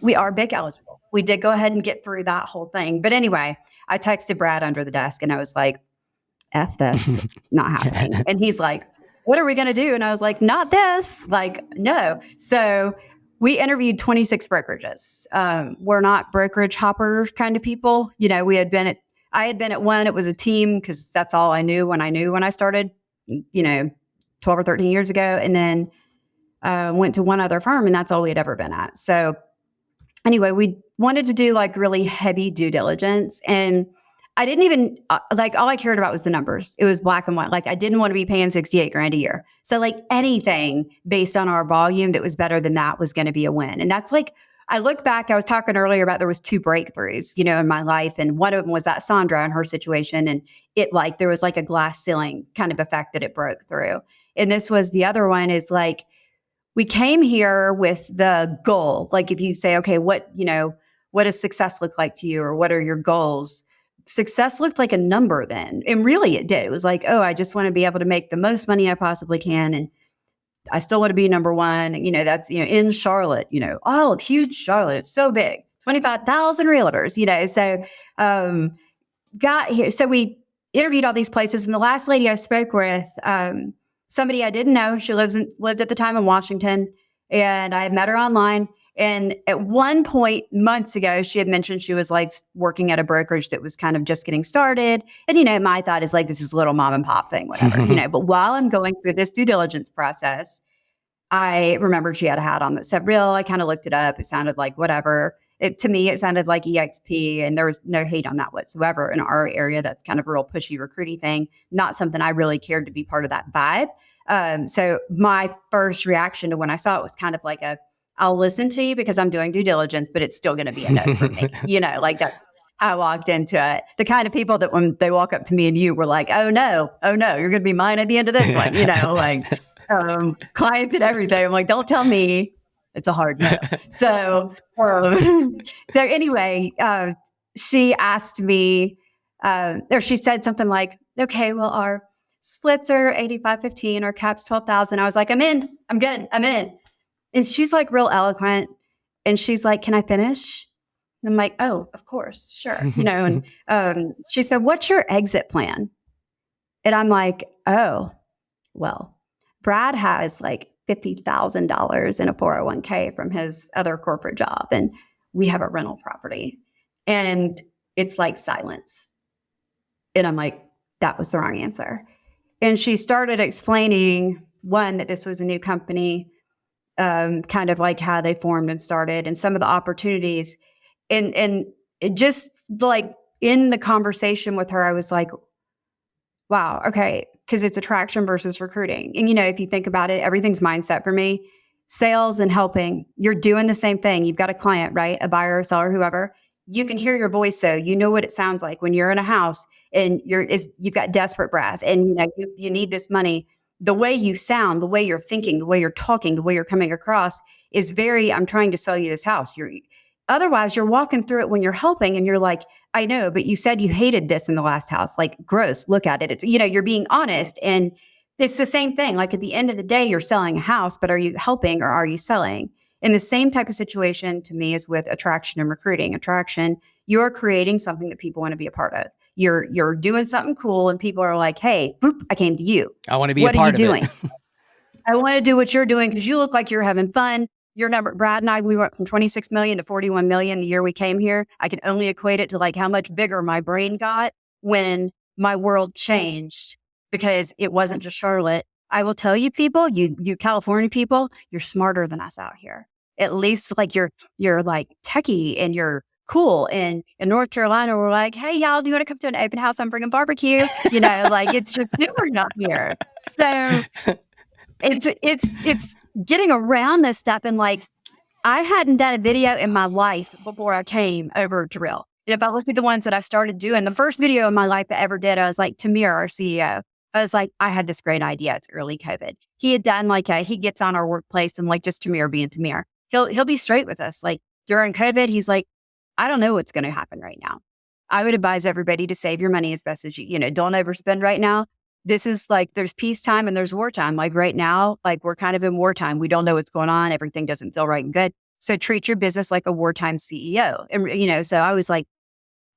We are BIC eligible. We did go ahead and get through that whole thing. But anyway, I texted Brad under the desk and I was like, F this, not happening. And he's like, what are we going to do? And I was like, not this, like, no. So we interviewed 26 brokerages. We're not brokerage hopper kind of people. I had been at one, it was a team because that's all I knew when I started, 12 or 13 years ago. And then went to one other firm and that's all we had ever been at. So anyway, we wanted to do like really heavy due diligence, and I didn't even like, all I cared about was the numbers. It was black and white. Like I didn't want to be paying 68 grand a year. So like anything based on our volume that was better than that was going to be a win. And that's like, I look back, I was talking earlier about there was 2 breakthroughs, in my life. And one of them was that Sandra and her situation. And there was like a glass ceiling kind of effect that it broke through. And this was the other one is like, we came here with the goal. Like if you say, okay, what does success look like to you? Or what are your goals? Success looked like a number then. And really it did. It was like, oh, I just want to be able to make the most money I possibly can. And I still want to be number one. That's, in Charlotte, huge Charlotte. It's so big, 25,000 realtors, so got here. So we interviewed all these places. And the last lady I spoke with, somebody I didn't know. She lived at the time in Washington, and I had met her online. And at one point months ago, she had mentioned she was like working at a brokerage that was kind of just getting started. And, my thought is like, this is a little mom and pop thing, whatever, but while I'm going through this due diligence process, I remembered she had a hat on that said real. I kind of looked it up. It sounded like whatever. To me, it sounded like EXP, and there was no hate on that whatsoever. In our area, that's kind of a real pushy recruiting thing, not something I really cared to be part of that vibe. So my first reaction to when I saw it was kind of like I'll listen to you because I'm doing due diligence, but it's still going to be a no for me. Like that's how I walked into it. The kind of people that when they walk up to me and you were like, oh no, you're going to be mine at the end of this one, clients and everything. I'm like, don't tell me. It's a hard no. So anyway, she asked me, or she said something like, okay, well, our splits are 85-15, our cap's 12,000. I was like, I'm in, I'm good, I'm in. And she's like real eloquent. And she's like, can I finish? And I'm like, oh, of course, sure. And she said, what's your exit plan? And I'm like, oh, well, Brad has like $50,000 in a 401k from his other corporate job. And we have a rental property and it's like silence. And I'm like, that was the wrong answer. And she started explaining, one, that this was a new company, kind of like how they formed and started and some of the opportunities. And it just like in the conversation with her, I was like, wow, okay. Because it's attraction versus recruiting. And, if you think about it, everything's mindset for me. Sales and helping, you're doing the same thing. You've got a client, right? A buyer, a seller, whoever. You can hear your voice, so you know what it sounds like when you're in a house and you've got desperate breath and you need this money. the way you sound, the way you're thinking, the way you're talking, the way you're coming across is very, I'm trying to sell you this house. Otherwise you're walking through it when you're helping and you're like, I know, but you said you hated this in the last house. Like, gross, look at it. It's, you're being honest. And it's the same thing. Like, at the end of the day, you're selling a house, but are you helping or are you selling? And the same type of situation to me is with attraction and recruiting. Attraction, you're creating something that people want to be a part of. You're doing something cool and people are like, hey, boop, I came to you. I want to be a part of it. What are you doing? I want to do what you're doing because you look like you're having fun. Your number, Brad and I, we went from 26 million to 41 million the year we came here. I can only equate it to like how much bigger my brain got when my world changed, because it wasn't just Charlotte. I will tell you people, you California people, you're smarter than us out here. At least like you're like techie and you're cool. And in North Carolina, we're like, hey, y'all, do you want to come to an open house? I'm bringing barbecue. Like it's just different up here. So it's getting around this stuff. And like, I hadn't done a video in my life before I came over to Real. If I look at the ones that I started doing, the first video in my life I ever did, I was like, Tamir, our CEO, I was like, I had this great idea. It's early COVID. He had done like he gets on our workplace and like just Tamir being Tamir. He'll be straight with us. Like during COVID, he's like, I don't know what's going to happen right now. I would advise everybody to save your money as best as you don't overspend right now. This is like, there's peacetime and there's wartime. Like right now, like we're kind of in wartime. We don't know what's going on. Everything doesn't feel right and good. So treat your business like a wartime CEO. And, so I was like,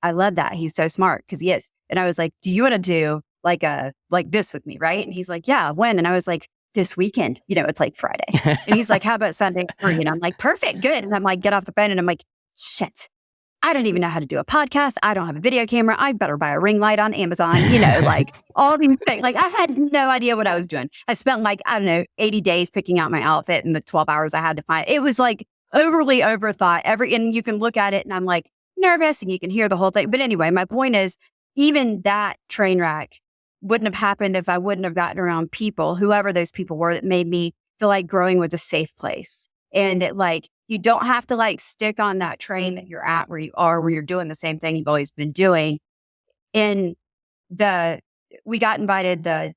I love that. He's so smart because he is. And I was like, do you want to do like this with me? Right. And he's like, yeah, when? And I was like, this weekend, it's like Friday. And he's like, how about Sunday? And I'm like, perfect, good. And I'm like, get off the phone. And I'm like, shit, I don't even know how to do a podcast. I don't have a video camera. I better buy a ring light on Amazon, like all these things. Like I had no idea what I was doing. I spent like, I don't know, 80 days picking out my outfit in the 12 hours I had to find. It was like overly overthought. And you can look at it and I'm like nervous and you can hear the whole thing. But anyway, my point is, even that train wreck wouldn't have happened if I wouldn't have gotten around people, whoever those people were, that made me feel like growing was a safe place. And that like, you don't have to like stick on that train that you're at where you are, where you're doing the same thing you've always been doing. And we got invited the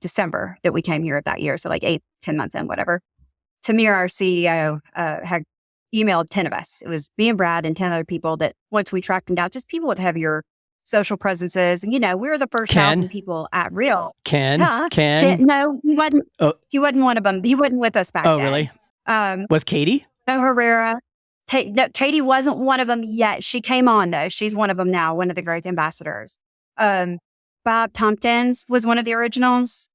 December that we came here of that year. So like 8-10 months in, whatever. Tamir, our CEO, had emailed 10 of us. It was me and Brad and 10 other people that once we tracked them down, just people with heavier social presences. And, we were the first 1,000 people at Real. Ken? No, he wasn't. Oh. He wasn't one of them. He wasn't with us back then. Oh, really? Was Katie? No, Herrera. No, Katie wasn't one of them yet. She came on though. She's one of them now, one of the growth ambassadors. Bob Tompkins was one of the originals.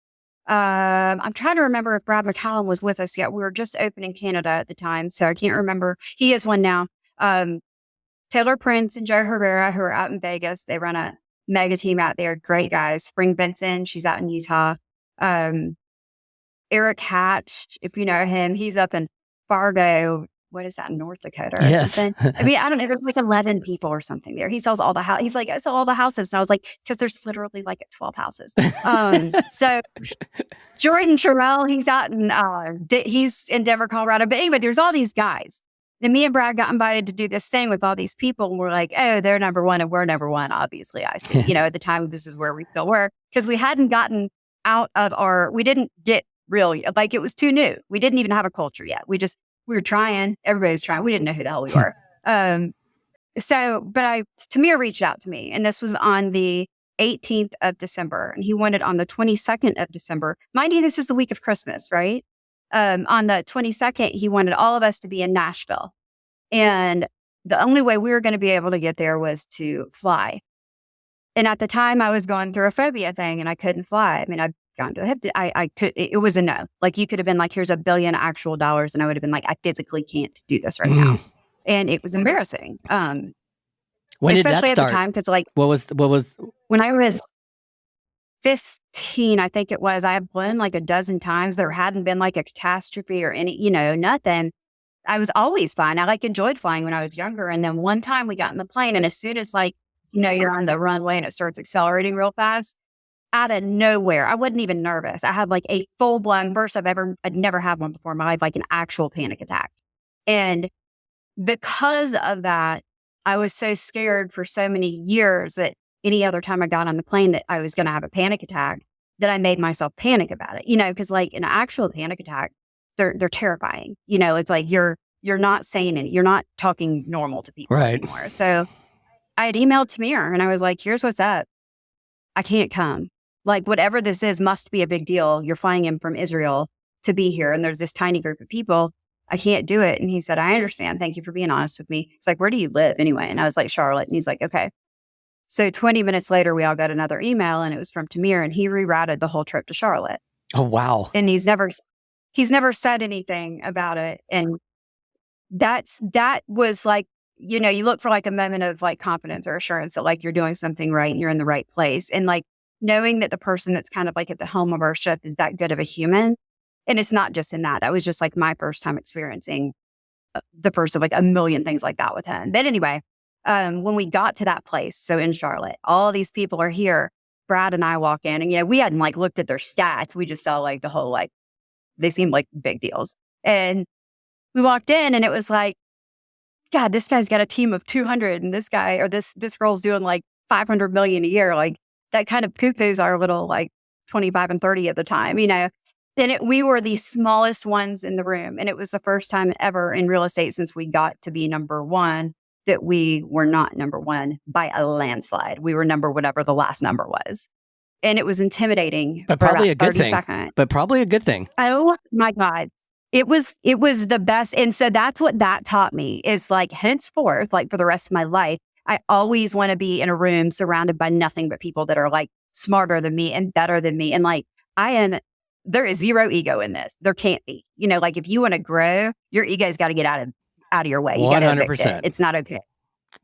I'm trying to remember if Brad McCallum was with us yet. We were just opening Canada at the time, so I can't remember. He is one now. Taylor Prince and Joe Herrera, who are out in Vegas. They run a mega team out there. Great guys. Spring Benson, she's out in Utah. Eric Hatch, if you know him, he's up in Fargo. What is that, North Dakota or something? I mean, I don't know. There's like 11 people or something there. He sells all the houses. He's like, I sell all the houses. And I was like, because there's literally like 12 houses. So Jordan Terrell, he's out in, he's in Denver, Colorado. But anyway, there's all these guys. And me and Brad got invited to do this thing with all these people. And we're like, oh, they're number one and we're number one. Obviously, I see. At the time, this is where we still were. Because we hadn't gotten out of we didn't get really, like it was too new. We didn't even have a culture yet. We were trying. Everybody was trying. We didn't know who the hell we were. Tamir reached out to me, and this was on the 18th of December, and he wanted on the 22nd of December. Mind you, this is the week of Christmas, right? On the 22nd, he wanted all of us to be in Nashville, and the only way we were going to be able to get there was to fly. And at the time, I was going through a phobia thing, and I couldn't fly. I mean, I'd gone to a hip. I could. It was a no. Like you could have been like, "Here's $1 billion actual dollars," and I would have been like, "I physically can't do this right now," and it was embarrassing. When did that start? Especially at the time, because like, what was when I was 15, I think it was. I had flown like a dozen times. There hadn't been like a catastrophe or any, nothing. I was always fine. I like enjoyed flying when I was younger, and then one time we got in the plane, and as soon as like, you're on the runway and it starts accelerating real fast. Out of nowhere, I wasn't even nervous. I had like a full-blown burst I'd never had one before in my life, like an actual panic attack. And because of that, I was so scared for so many years that any other time I got on the plane that I was going to have a panic attack. that I made myself panic about it, you know, because like an actual panic attack, they're terrifying. You know, it's like you're not saying it, you're not talking normal to people anymore. So I had emailed Tamir and I was like, here's what's up. I can't come. Like whatever this is must be a big deal. You're flying in from Israel to be here. And there's this tiny group of people. I can't do it. And he said, I understand. Thank you for being honest with me. He's like, where do you live anyway? And I was like, Charlotte. And he's like, okay. So 20 minutes later, we all got another email and it was from Tamir and he rerouted the whole trip to Charlotte. Oh, wow. And he's never said anything about it. And that was like, you know, you look for like a moment of like confidence or assurance that like you're doing something right and you're in the right place. And like knowing that the person that's kind of like at the helm of our ship is that good of a human. And it's not just in that. That was just like my first time experiencing the first of like a million things like that with him. But anyway, when we got to that place, so in Charlotte, all these people are here. Brad and I walk in and, you know, we hadn't like looked at their stats. We just saw like the whole, like, they seemed like big deals. And we walked in and it was like, God, this guy's got a team of 200 and this guy or this girl's doing like 500 million a year. Like that kind of poo-poos our little like 25 and 30 at the time, you know. And we were the smallest ones in the room. And it was the first time ever in real estate since we got to be number one that we were not number one by a landslide. We were number whatever the last number was. And it was intimidating. But probably a good thing. Seconds. But probably a good thing. Oh my God. It was the best. And so that's what that taught me is like henceforth, like for the rest of my life, I always want to be in a room surrounded by nothing but people that are like smarter than me and better than me. And like there is zero ego in this. There can't be. You know, like if you want to grow, your ego's got to get out of your way. You 100%. It's not okay.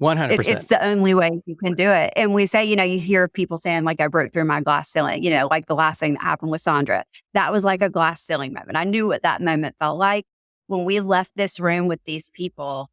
100%. It's the only way you can do it. And we say, you know, you hear people saying like, I broke through my glass ceiling, you know, like the last thing that happened with Sandra. That was like a glass ceiling moment. I knew what that moment felt like. When we left this room with these people,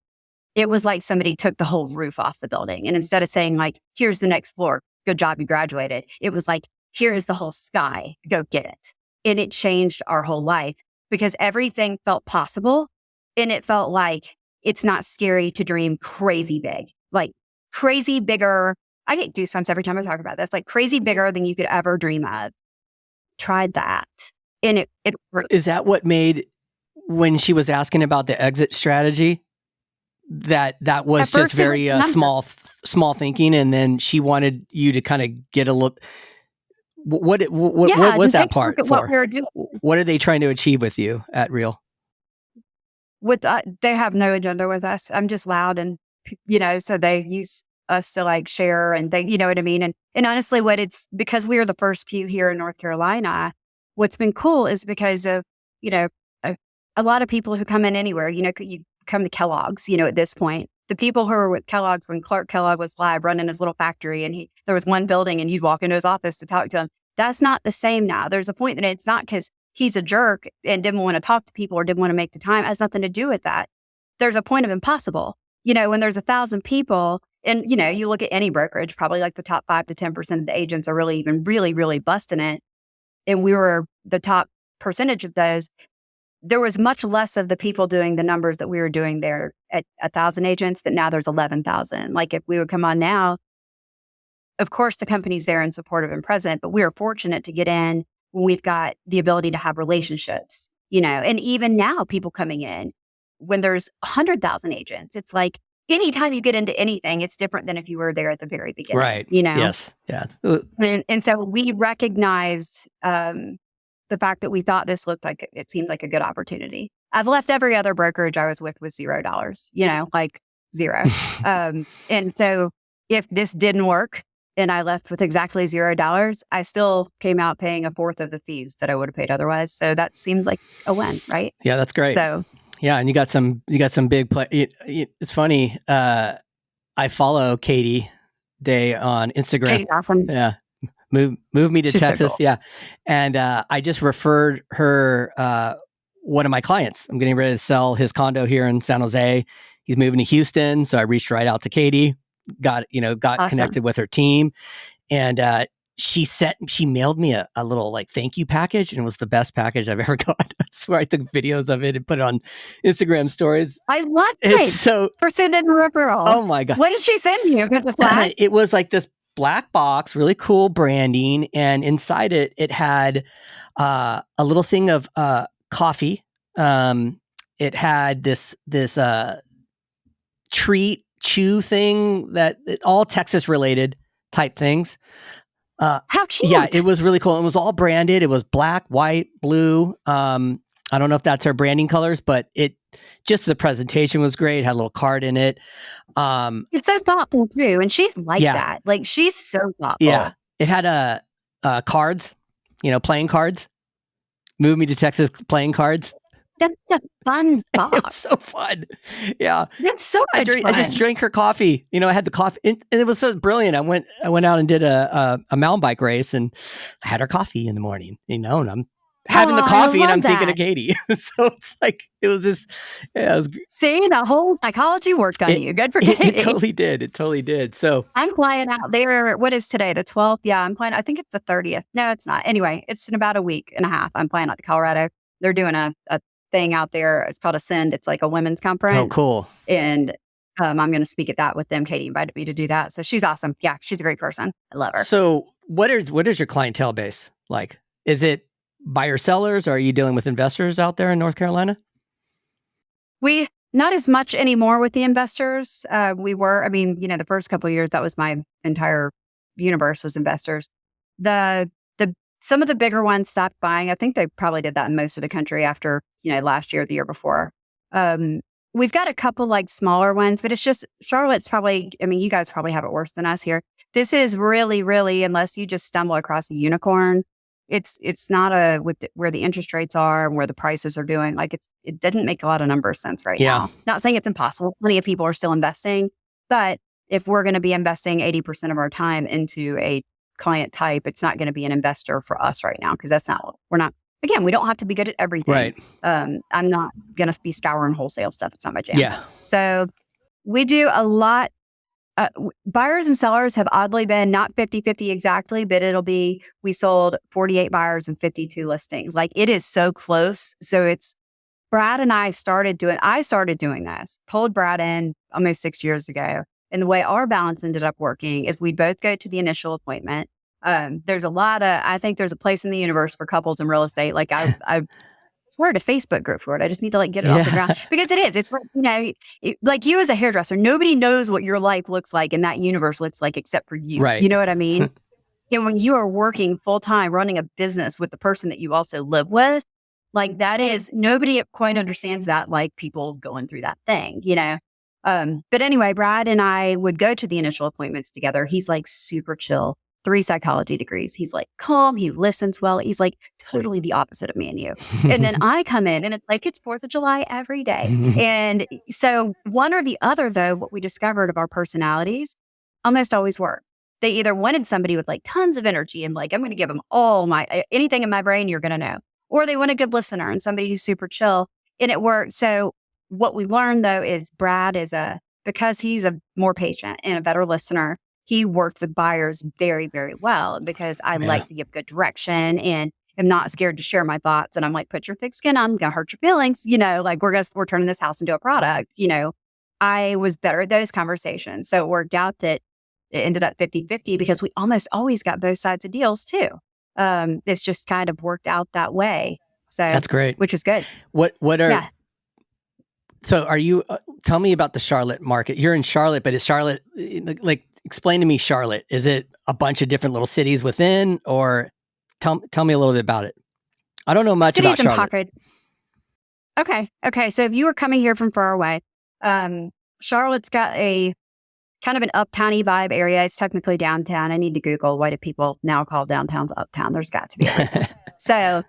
it was like somebody took the whole roof off the building. And instead of saying like, here's the next floor, good job, you graduated. It was like, here is the whole sky, go get it. And it changed our whole life because everything felt possible. And it felt like it's not scary to dream crazy big, like crazy bigger. I get goosebumps every time I talk about this, like crazy bigger than you could ever dream of. Tried that. And it is that what made, when she was asking about the exit strategy, that was just very small thinking. And then she wanted you to kind of get a look. What was that part for? What we're doing. What are they trying to achieve with you at Real? They have no agenda with us. I'm just loud and, you know, so they use us to like share and they, you know what I mean? And honestly, because we are the first few here in North Carolina, what's been cool is because of, you know, a lot of people who come in anywhere, you know, you come to Kellogg's, you know, at this point, the people who were with Kellogg's when Clark Kellogg was live running his little factory and there was one building and you'd walk into his office to talk to him. That's not the same now. There's a point that it's not because he's a jerk and didn't want to talk to people or didn't want to make the time. It has nothing to do with that. There's a point of impossible. You know, when there's 1,000 people and, you know, you look at any brokerage, probably like the top 5 to 10% of the agents are really even really busting it. And we were the top percentage of those. There was much less of the people doing the numbers that we were doing there at 1,000 agents that now there's 11,000. Like if we would come on now, of course the company's there and supportive and present, but we are fortunate to get in when we've got the ability to have relationships, you know, and even now people coming in when there's 100,000 agents, it's like anytime you get into anything, it's different than if you were there at the very beginning. Right. You know? Yes. Yeah. And so we recognized, the fact that we thought this looked like it seemed like a good opportunity. I've left every other brokerage I was with $0, you know, like zero. And so if this didn't work and I left with exactly $0, I still came out paying 1/4 of the fees that I would have paid otherwise. So that seemed like a win, right? Yeah, that's great. So yeah, and you got some big play. It's funny. I follow Katie Day on Instagram. Katie Goffin. Yeah. Move me to She's Texas. so cool. Yeah. And I just referred her one of my clients. I'm getting ready to sell his condo here in San Jose. He's moving to Houston. So I reached right out to Katie, got awesome. Connected with her team. And she mailed me a little like thank you package, and it was the best package I've ever got. I swear I took videos of it and put it on Instagram stories. I love it. It's so Person in referral. Oh my God. What did she send you? It was like this black box, really cool branding, and inside it had a little thing of coffee. It had this treat chew thing that all Texas related type things. How cute! Yeah, it was really cool. It was all branded. It was black, white, blue. I don't know if that's our branding colors, but just the presentation was great. It had a little card in it. It's so thoughtful too, and she's like that. Like she's so thoughtful. Yeah, it had cards, playing cards. Move me to Texas playing cards. That's a fun box. It was so fun. Yeah, that's so much fun. I just drank her coffee. I had the coffee, and it was so brilliant. I went out and did a mountain bike race, and I had her coffee in the morning. And I'm having the coffee, and I'm thinking of Katie. So it's like it was just, yeah. It was, see, the whole psychology worked on you. Good for Katie. It totally did. So I'm flying out there. What is today? The 12th? Yeah, I'm flying. I think it's the 30th. No, it's not. Anyway, it's in about a week and a half. I'm flying out to Colorado. They're doing a thing out there. It's called Ascend. It's like a women's conference. Oh, cool. And I'm going to speak at that with them. Katie invited me to do that. So she's awesome. Yeah, she's a great person. I love her. So what is your clientele base like? Is it buyer sellers, or are you dealing with investors out there in North Carolina? We not as much anymore with the investors. We were, the first couple of years, that was my entire universe was investors. Some of the bigger ones stopped buying. I think they probably did that in most of the country after, last year, or the year before. We've got a couple like smaller ones, but it's just Charlotte's probably, you guys probably have it worse than us here. This is really, really, unless you just stumble across a unicorn, it's not where the interest rates are and where the prices are doing. Like it didn't make a lot of numbers sense right now. Not saying it's impossible. Plenty of people are still investing, but if we're going to be investing 80% of our time into a client type, it's not going to be an investor for us right now, because we don't have to be good at everything. Right. I'm not going to be scouring wholesale stuff. It's not my jam. Yeah. So we do a lot. Buyers and sellers have oddly been not 50-50 exactly, but it'll be, we sold 48 buyers and 52 listings. Like it is so close. So it's Brad and I started doing this, pulled Brad in almost 6 years ago. And the way our balance ended up working is we both go to the initial appointment. There's I think there's a place in the universe for couples in real estate. Like I started a Facebook group for it. I just need to get it off the ground, because it is. It's like you as a hairdresser, nobody knows what your life looks like and that universe looks like except for you. Right. You know what I mean? And when you are working full time, running a business with the person that you also live with, like that is, nobody quite understands that, like people going through that thing, But anyway, Brad and I would go to the initial appointments together. He's like super chill, 3 psychology degrees. He's like calm. He listens well. He's like totally the opposite of me and you. And then I come in and it's like, it's 4th of July every day. And so one or the other, though, what we discovered of our personalities almost always work. They either wanted somebody with like tons of energy and like, I'm going to give them anything in my brain you're going to know. Or they want a good listener and somebody who's super chill, and it worked. So what we learned, though, is Brad because he's a more patient and a better listener, he worked with buyers very, very well, because I like to give good direction and am not scared to share my thoughts. And I'm like, put your thick skin on, I'm going to hurt your feelings. Like we're turning this house into a product. I was better at those conversations. So it worked out that it ended up 50-50, because we almost always got both sides of deals too. It's just kind of worked out that way. So that's great. Which is good. So are you, tell me about the Charlotte market. You're in Charlotte, but is Charlotte, like, explain to me Charlotte. Is it a bunch of different little cities within, or tell me a little bit about it? I don't know much about Charlotte. Cities and pockets. Okay. So if you were coming here from far away, Charlotte's got a kind of an uptowny vibe area. It's technically downtown. I need to Google, why do people now call downtowns uptown? There's got to be a reason. So,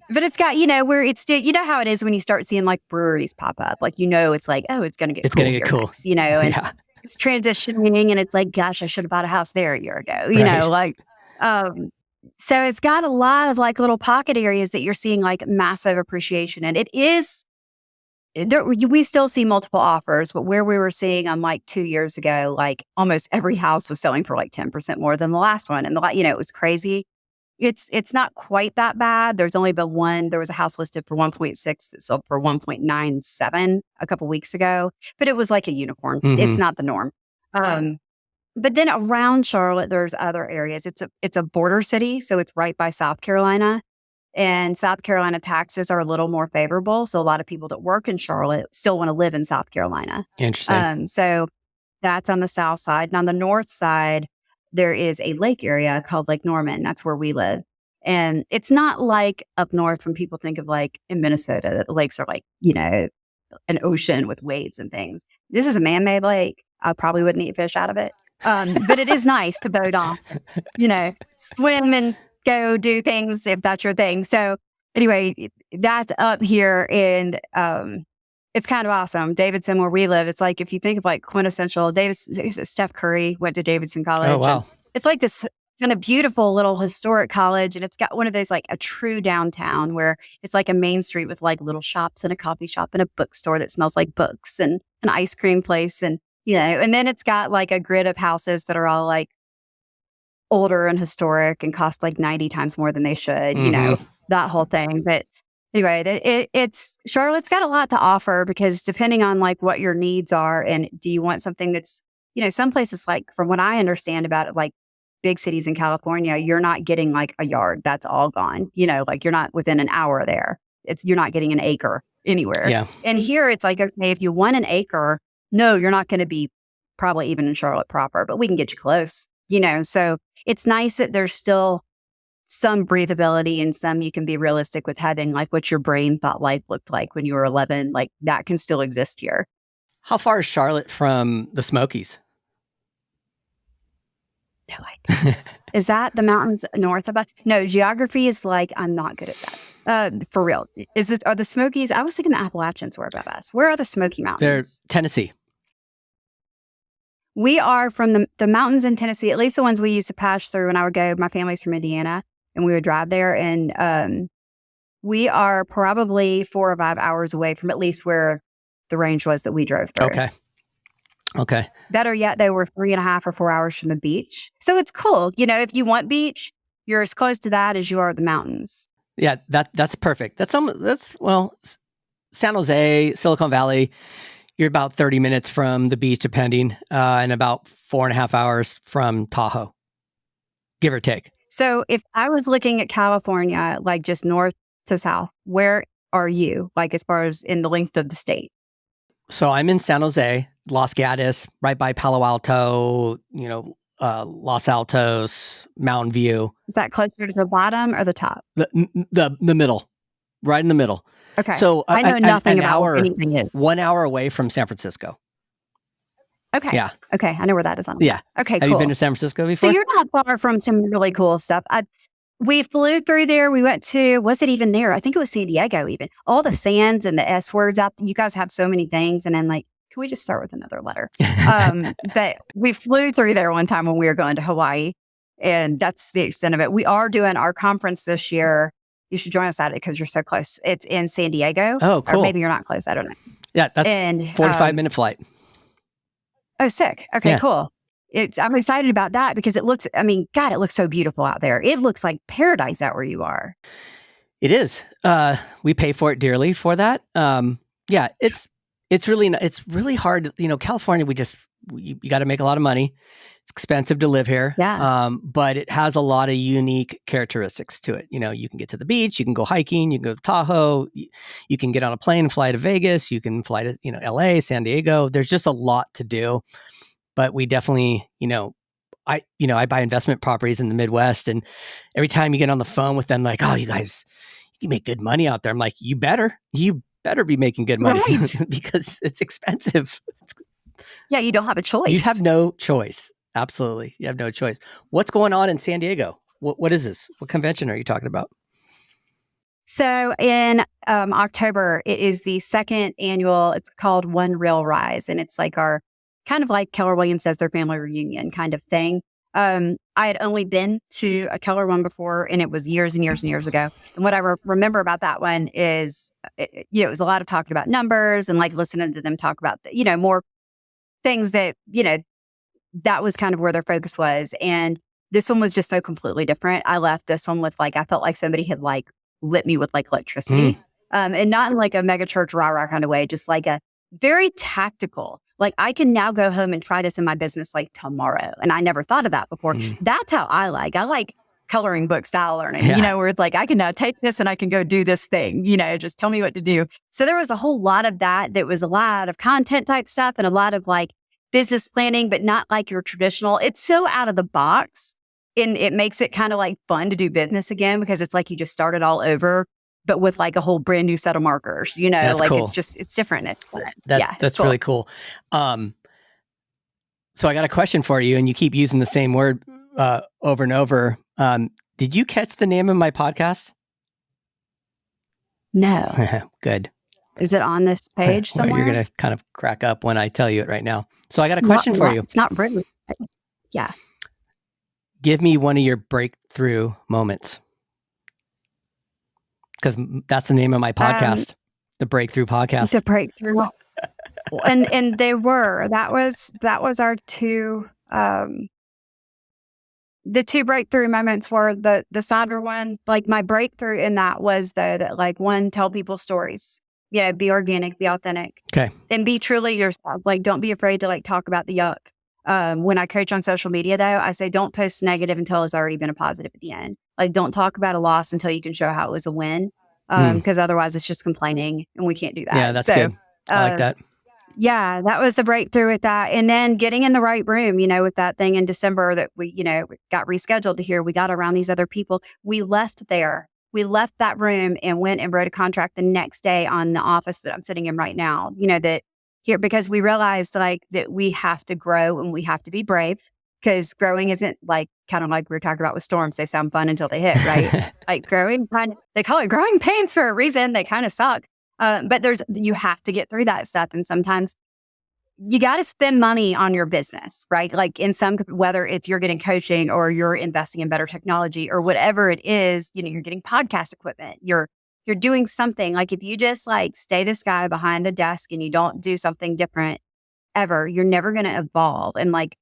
but it's got, where it's still, how it is when you start seeing like breweries pop up, like, it's like, oh, it's going to get cool. Next, and it's transitioning, and it's like, gosh, I should have bought a house there a year ago, so it's got a lot of like little pocket areas that you're seeing like massive appreciation. And we still see multiple offers, but where we were seeing on like 2 years ago, like almost every house was selling for like 10% more than the last one. And it was crazy. It's not quite that bad. There's only been one. There was a house listed for 1.6 that sold for 1.97 a couple weeks ago, but it was like a unicorn. Mm-hmm. It's not the norm. But then around Charlotte, there's other areas. It's a border city, so it's right by South Carolina. And South Carolina taxes are a little more favorable. So a lot of people that work in Charlotte still want to live in South Carolina. Interesting. So that's on the south side. And on the north side, there is a lake area called Lake Norman. That's where we live. And it's not like up north when people think of like in Minnesota, that the lakes are like, an ocean with waves and things. This is a man-made lake. I probably wouldn't eat fish out of it. But it is nice to boat on, swim and go do things if that's your thing. So anyway, that's up here, and it's kind of awesome. Davidson, where we live, it's like if you think of like quintessential, Steph Curry went to Davidson College. Oh, wow. It's like this kind of beautiful little historic college, and it's got one of those like a true downtown where it's like a main street with like little shops and a coffee shop and a bookstore that smells like books and an ice cream place, and and then it's got like a grid of houses that are all like older and historic and cost like 90 times more than they should, that whole thing. But anyway, it's Charlotte's got a lot to offer, because depending on like what your needs are, and do you want something that's, some places, like from what I understand about it, like big cities in California, you're not getting like a yard. That's all gone. Like you're not within an hour there. You're not getting an acre anywhere. Yeah. And here it's like, okay, if you want an acre, no, you're not going to be probably even in Charlotte proper, but we can get you close, So it's nice that there's still some breathability and some you can be realistic with having like what your brain thought life looked like when you were 11. Like that can still exist here. How far is Charlotte from the Smokies? No idea. Is that the mountains north of us? No, geography is like, I'm not good at that. For real. Are the Smokies? I was thinking the Appalachians were above us. Where are the Smoky Mountains? They're Tennessee. We are from the mountains in Tennessee, at least the ones we used to pass through when I would go. My family's from Indiana, and we would drive there. And we are probably 4 or 5 hours away from at least where the range was that we drove through. Okay. Better yet, they were 3.5 or 4 hours from the beach. So it's cool. If you want beach, you're as close to that as you are the mountains. Yeah, that's perfect. That's San Jose, Silicon Valley. You're about 30 minutes from the beach, depending, and about 4.5 hours from Tahoe, give or take. So if I was looking at California, like just north to south, where are you, like as far as in the length of the state? So I'm in San Jose, Los Gatos, right by Palo Alto, Los Altos, Mountain View. Is that closer to the bottom or the top? The middle, right in the middle. Okay. So I know nothing about where anything is. 1 hour away from San Francisco. Okay. Yeah. Okay. I know where that is on the map. Okay, Have cool. you been to San Francisco before? So you're not far from some really cool stuff. We flew through there. We went to, was it even there? I think it was San Diego even. All the sands and the S words out. You guys have so many things. And I'm like, can we just start with another letter? That we flew through there one time when we were going to Hawaii. And that's the extent of it. We are doing our conference this year. You should join us at it because you're so close. It's in San Diego. Oh, cool. Or maybe you're not close. I don't know. Yeah, that's 45-minute flight. Oh, sick. Okay, cool. I'm excited about that because it looks so beautiful out there. It looks like paradise out where you are. It is. We pay for it dearly for that. It's really hard. California, you got to make a lot of money. It's expensive to live here. Yeah. But it has a lot of unique characteristics to it. You can get to the beach, you can go hiking, you can go to Tahoe, you can get on a plane and fly to Vegas, you can fly to, LA, San Diego. There's just a lot to do. But we definitely, I buy investment properties in the Midwest, and every time you get on the phone with them, like, oh, you guys, you make good money out there. I'm like, you better be making good money, right? Because it's expensive. Yeah, you don't have a choice. You have no choice. Absolutely. You have no choice. What's going on in San Diego? What is this? What convention are you talking about? So in October, it is the second annual, it's called One Real Rise. And it's like our kind of like Keller Williams says, their family reunion kind of thing. I had only been to a Keller one before, and it was years and years and years ago. And what I remember about that one is, it was a lot of talking about numbers and like listening to them talk about, more things that, that was kind of where their focus was. And this one was just so completely different. I left this one with I felt like somebody had lit me with electricity. And not in a mega church rah-rah kind of way, just a very tactical, Like I can now go home and try this in my business like tomorrow. And I never thought of that before. That's how I like coloring book style learning, where it's like, I can now take this and I can go do this thing, just tell me what to do. So there was a whole lot of that was a lot of content type stuff and a lot of like business planning, but not like your traditional. It's so out of the box and it makes it kind of like fun to do business again because it's like you just start it all over, but with like a whole brand new set of markers, That's like cool. it's different. It's fun. That's cool. Really cool. So I got a question for you and you keep using the same word over and over. Did you catch the name of my podcast? No. Good. Is it on this page somewhere? You're going to kind of crack up when I tell you it right now. So I got a question for you. It's not written. Yeah. Give me one of your breakthrough moments. Because that's the name of my podcast, the Breakthrough Podcast. The Breakthrough. and they were. That was our two. The two breakthrough moments were the Sandra one. Like my breakthrough in that was that like one, tell people stories. Yeah, be organic, be authentic. Okay. And be truly yourself. Like don't be afraid to like talk about the yuck. When I coach on social media though, I say don't post negative until it's already been a positive at the end. Like don't talk about a loss until you can show how it was a win. Because otherwise it's just complaining and we can't do that. Yeah, that's good. I like that. Yeah, that was the breakthrough with that. And then getting in the right room, with that thing in December that we got rescheduled to hear, we got around these other people. We left there. We left that room and went and wrote a contract the next day on the office that I'm sitting in right now, that here, because we realized like that we have to grow and we have to be brave because growing isn't like kind of like we were talking about with storms. They sound fun until they hit, right? Like growing, they call it growing pains for a reason. They kind of suck. But you have to get through that stuff. And sometimes you got to spend money on your business, right? Like whether it's you're getting coaching or you're investing in better technology or whatever it is, you're getting podcast equipment, you're doing something. Like if you just like stay this guy behind a desk and you don't do something different ever, you're never going to evolve. And like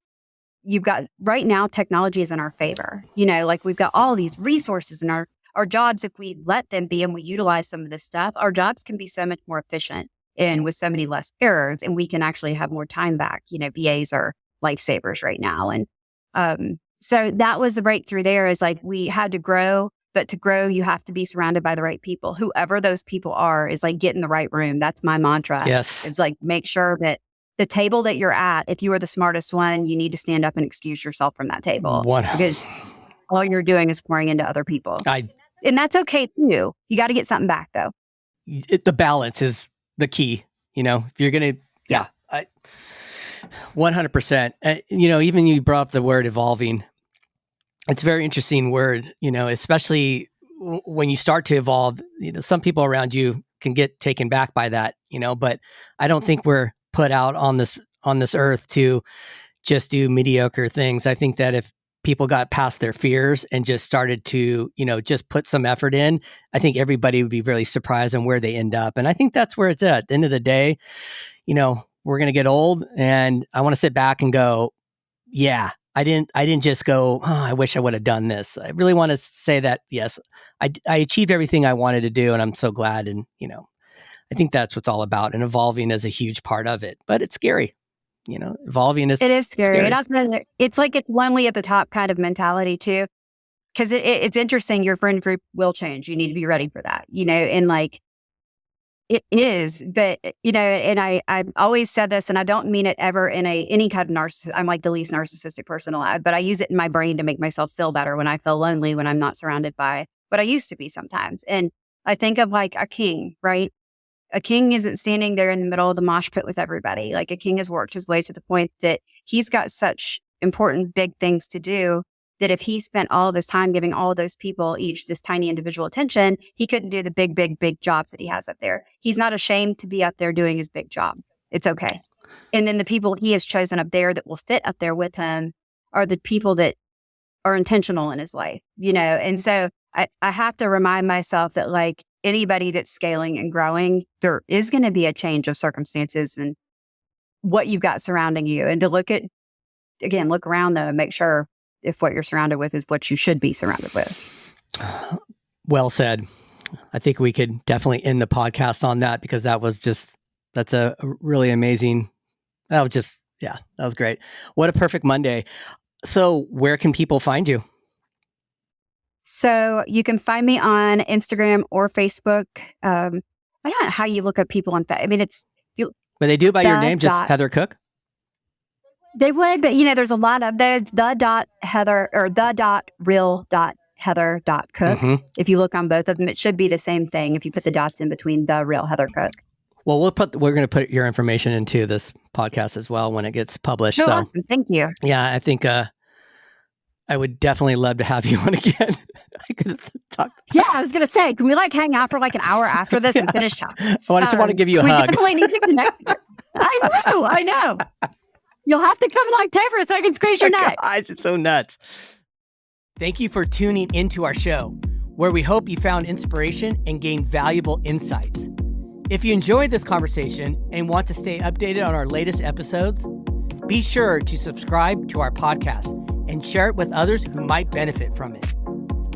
you've got right now, technology is in our favor, like we've got all these resources in our jobs. If we let them be and we utilize some of this stuff, our jobs can be so much more efficient and with so many less errors, and we can actually have more time back. VAs are lifesavers right now. And so that was the breakthrough there is like we had to grow, but to grow, you have to be surrounded by the right people. Whoever those people are is like get in the right room. That's my mantra. Yes. It's like make sure that the table that you're at, if you are the smartest one, you need to stand up and excuse yourself from that table because all you're doing is pouring into other people. And that's okay too. You got to get something back though. The balance is the key, if you're going to, 100%. Even you brought up the word evolving. It's a very interesting word, especially when you start to evolve, some people around you can get taken back by that, but I don't think we're put out on this earth to just do mediocre things. I think that if people got past their fears and just started to, just put some effort in, I think everybody would be really surprised on where they end up. And I think that's where it's at the end of the day. We're going to get old and I want to sit back and go, yeah, I didn't just go, oh, I wish I would have done this. I really want to say that, yes, I achieved everything I wanted to do and I'm so glad. And, I think that's what's all about, and evolving is a huge part of it, but it's scary. Evolving is... It is scary. It's like it's lonely at the top kind of mentality too. Because it's interesting, your friend group will change. You need to be ready for that, and like it is. But, and I've always said this, and I don't mean it ever in any kind of narcissist. I'm like the least narcissistic person alive, but I use it in my brain to make myself feel better when I feel lonely, when I'm not surrounded by what I used to be sometimes. And I think of like a king, right? A king isn't standing there in the middle of the mosh pit with everybody. Like a king has worked his way to the point that he's got such important, big things to do that if he spent all of his time giving all of those people each this tiny individual attention, he couldn't do the big, big, big jobs that he has up there. He's not ashamed to be up there doing his big job. It's okay. And then the people he has chosen up there that will fit up there with him are the people that are intentional in his life, And so I have to remind myself that like, anybody that's scaling and growing, there is going to be a change of circumstances and what you've got surrounding you. And to look around though and make sure if what you're surrounded with is what you should be surrounded with. Well said. I think we could definitely end the podcast on that because that's a really amazing That was great. What a perfect Monday. So where can people find you? So you can find me on Instagram or Facebook. I don't know how you look at people on that. I mean, But they do by your name, just Heather Cook? They would, but there's a lot of there's the.Heather or the.real.Heather.Cook. Mm-hmm. If you look on both of them, it should be the same thing if you put the dots in between the real Heather Cook. Well, we're going to put your information into this podcast as well when it gets published. Oh, so awesome. Thank you. Yeah, I think I would definitely love to have you on again. I could talk. Yeah, I was going to say, can we hang out for an hour after this and finish talking? I just want to give you a hug. We definitely need to connect. I know. You'll have to come Taver so I can squeeze your neck. Gosh, it's so nuts. Thank you for tuning into our show, where we hope you found inspiration and gained valuable insights. If you enjoyed this conversation and want to stay updated on our latest episodes, be sure to subscribe to our podcast and share it with others who might benefit from it.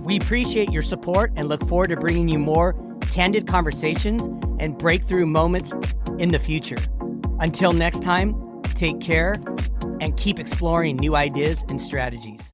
We appreciate your support and look forward to bringing you more candid conversations and breakthrough moments in the future. Until next time, take care and keep exploring new ideas and strategies.